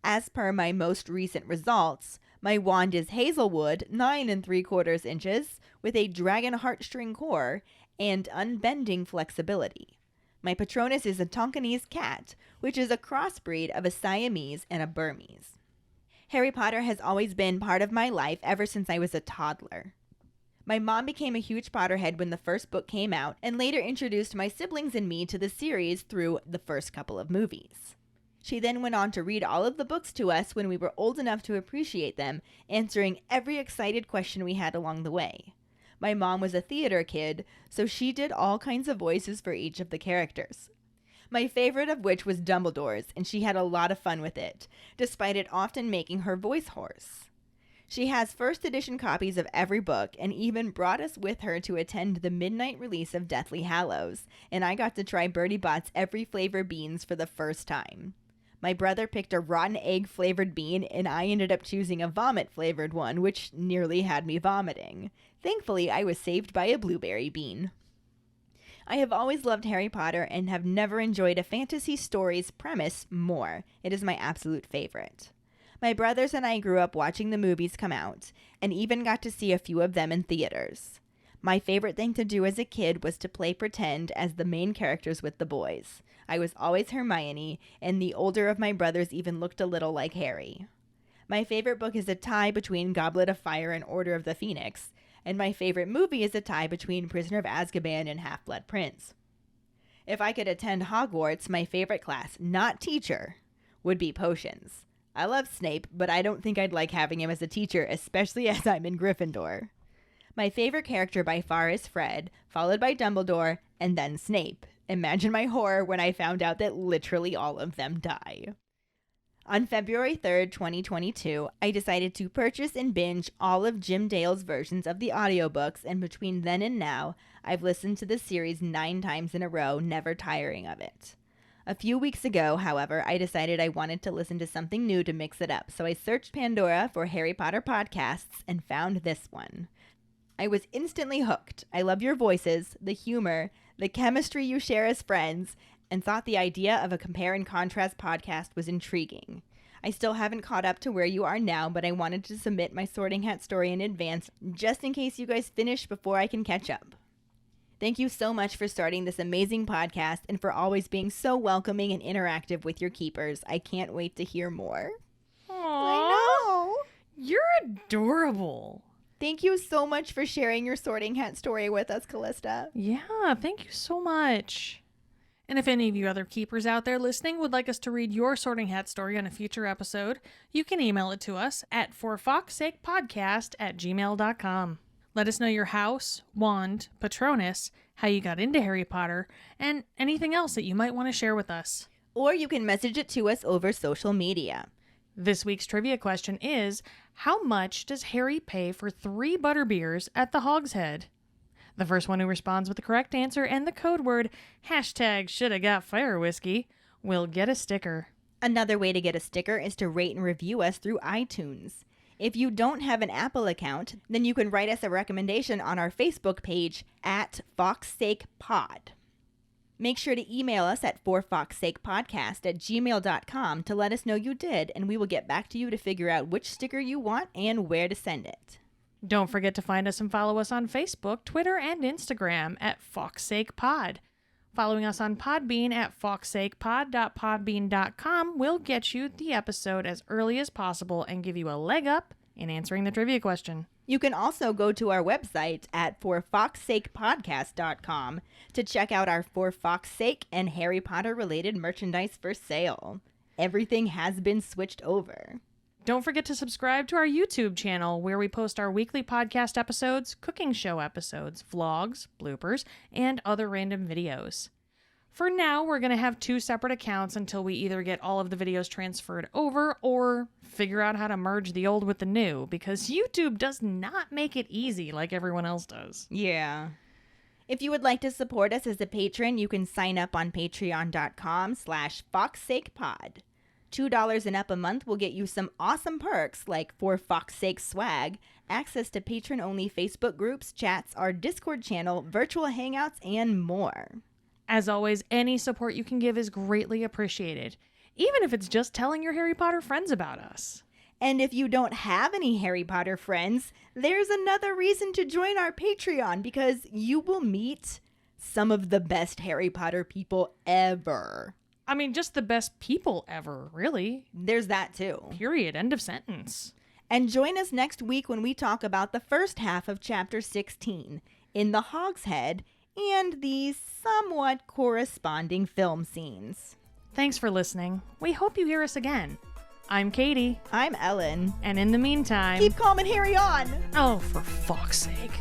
As per my most recent results, my wand is Hazelwood, 9 3/4 inches, with a dragon heartstring core and unbending flexibility. My Patronus is a Tonkinese cat, which is a crossbreed of a Siamese and a Burmese. Harry Potter has always been part of my life ever since I was a toddler. My mom became a huge Potterhead when the first book came out and later introduced my siblings and me to the series through the first couple of movies. She then went on to read all of the books to us when we were old enough to appreciate them, answering every excited question we had along the way. My mom was a theater kid, so she did all kinds of voices for each of the characters. My favorite of which was Dumbledore's, and she had a lot of fun with it, despite it often making her voice hoarse. She has first edition copies of every book and even brought us with her to attend the midnight release of Deathly Hallows, and I got to try Bertie Bott's every flavor beans for the first time. My brother picked a rotten egg flavored bean, and I ended up choosing a vomit flavored one, which nearly had me vomiting. Thankfully, I was saved by a blueberry bean. I have always loved Harry Potter and have never enjoyed a fantasy story's premise more. It is my absolute favorite. My brothers and I grew up watching the movies come out, and even got to see a few of them in theaters. My favorite thing to do as a kid was to play pretend as the main characters with the boys. I was always Hermione, and the older of my brothers even looked a little like Harry. My favorite book is a tie between Goblet of Fire and Order of the Phoenix, and my favorite movie is a tie between Prisoner of Azkaban and Half-Blood Prince. If I could attend Hogwarts, my favorite class, not teacher, would be potions. I love Snape, but I don't think I'd like having him as a teacher, especially as I'm in Gryffindor. My favorite character by far is Fred, followed by Dumbledore, and then Snape. Imagine my horror when I found out that literally all of them die. On February 3rd, 2022, I decided to purchase and binge all of Jim Dale's versions of the audiobooks, and between then and now, I've listened to the series 9 times in a row, never tiring of it. A few weeks ago, however, I decided I wanted to listen to something new to mix it up, so I searched Pandora for Harry Potter podcasts and found this one. I was instantly hooked. I love your voices, the humor, the chemistry you share as friends, and thought the idea of a compare and contrast podcast was intriguing. I still haven't caught up to where you are now, but I wanted to submit my Sorting Hat story in advance, just in case you guys finish before I can catch up. Thank you so much for starting this amazing podcast and for always being so welcoming and interactive with your keepers. I can't wait to hear more. Aww, I know. You're adorable. Thank you so much for sharing your Sorting Hat story with us, Callista. Yeah, thank you so much. And if any of you other keepers out there listening would like us to read your Sorting Hat story on a future episode, you can email it to us at forfawkesakepodcast@gmail.com. Let us know your house, wand, Patronus, how you got into Harry Potter, and anything else that you might want to share with us. Or you can message it to us over social media. This week's trivia question is, how much does Harry pay for 3 butterbeers at the Hogshead? The first one who responds with the correct answer and the code word #shoulda-got-fire-whiskey will get a sticker. Another way to get a sticker is to rate and review us through iTunes. If you don't have an Apple account, then you can write us a recommendation on our Facebook page at Fawkes Sake Pod. Make sure to email us at forfawkesakepodcast@gmail.com to let us know you did, and we will get back to you to figure out which sticker you want and where to send it. Don't forget to find us and follow us on Facebook, Twitter, and Instagram at Fawkes Sake Pod. Following us on Podbean at fawkesakepod.podbean.com will get you the episode as early as possible and give you a leg up in answering the trivia question. You can also go to our website at forfawkesakepodcast.com to check out our For Fawkes Sake and Harry Potter related merchandise for sale. Everything has been switched over. Don't forget to subscribe to our YouTube channel where we post our weekly podcast episodes, cooking show episodes, vlogs, bloopers, and other random videos. For now, we're going to have 2 separate accounts until we either get all of the videos transferred over or figure out how to merge the old with the new, because YouTube does not make it easy like everyone else does. Yeah. If you would like to support us as a patron, you can sign up on patreon.com/FawkesSakePod. $2 and up a month will get you some awesome perks like For Fawkes Sake swag, access to patron-only Facebook groups, chats, our Discord channel, virtual hangouts, and more. As always, any support you can give is greatly appreciated, even if it's just telling your Harry Potter friends about us. And if you don't have any Harry Potter friends, there's another reason to join our Patreon, because you will meet some of the best Harry Potter people ever. I mean, just the best people ever, really. There's that too. Period. End of sentence. And join us next week when we talk about the first half of Chapter 16, In the Hogshead, and the somewhat corresponding film scenes. Thanks for listening. We hope you hear us again. I'm Katie. I'm Ellen. And in the meantime... keep calm and Harry on! Oh, for fuck's sake.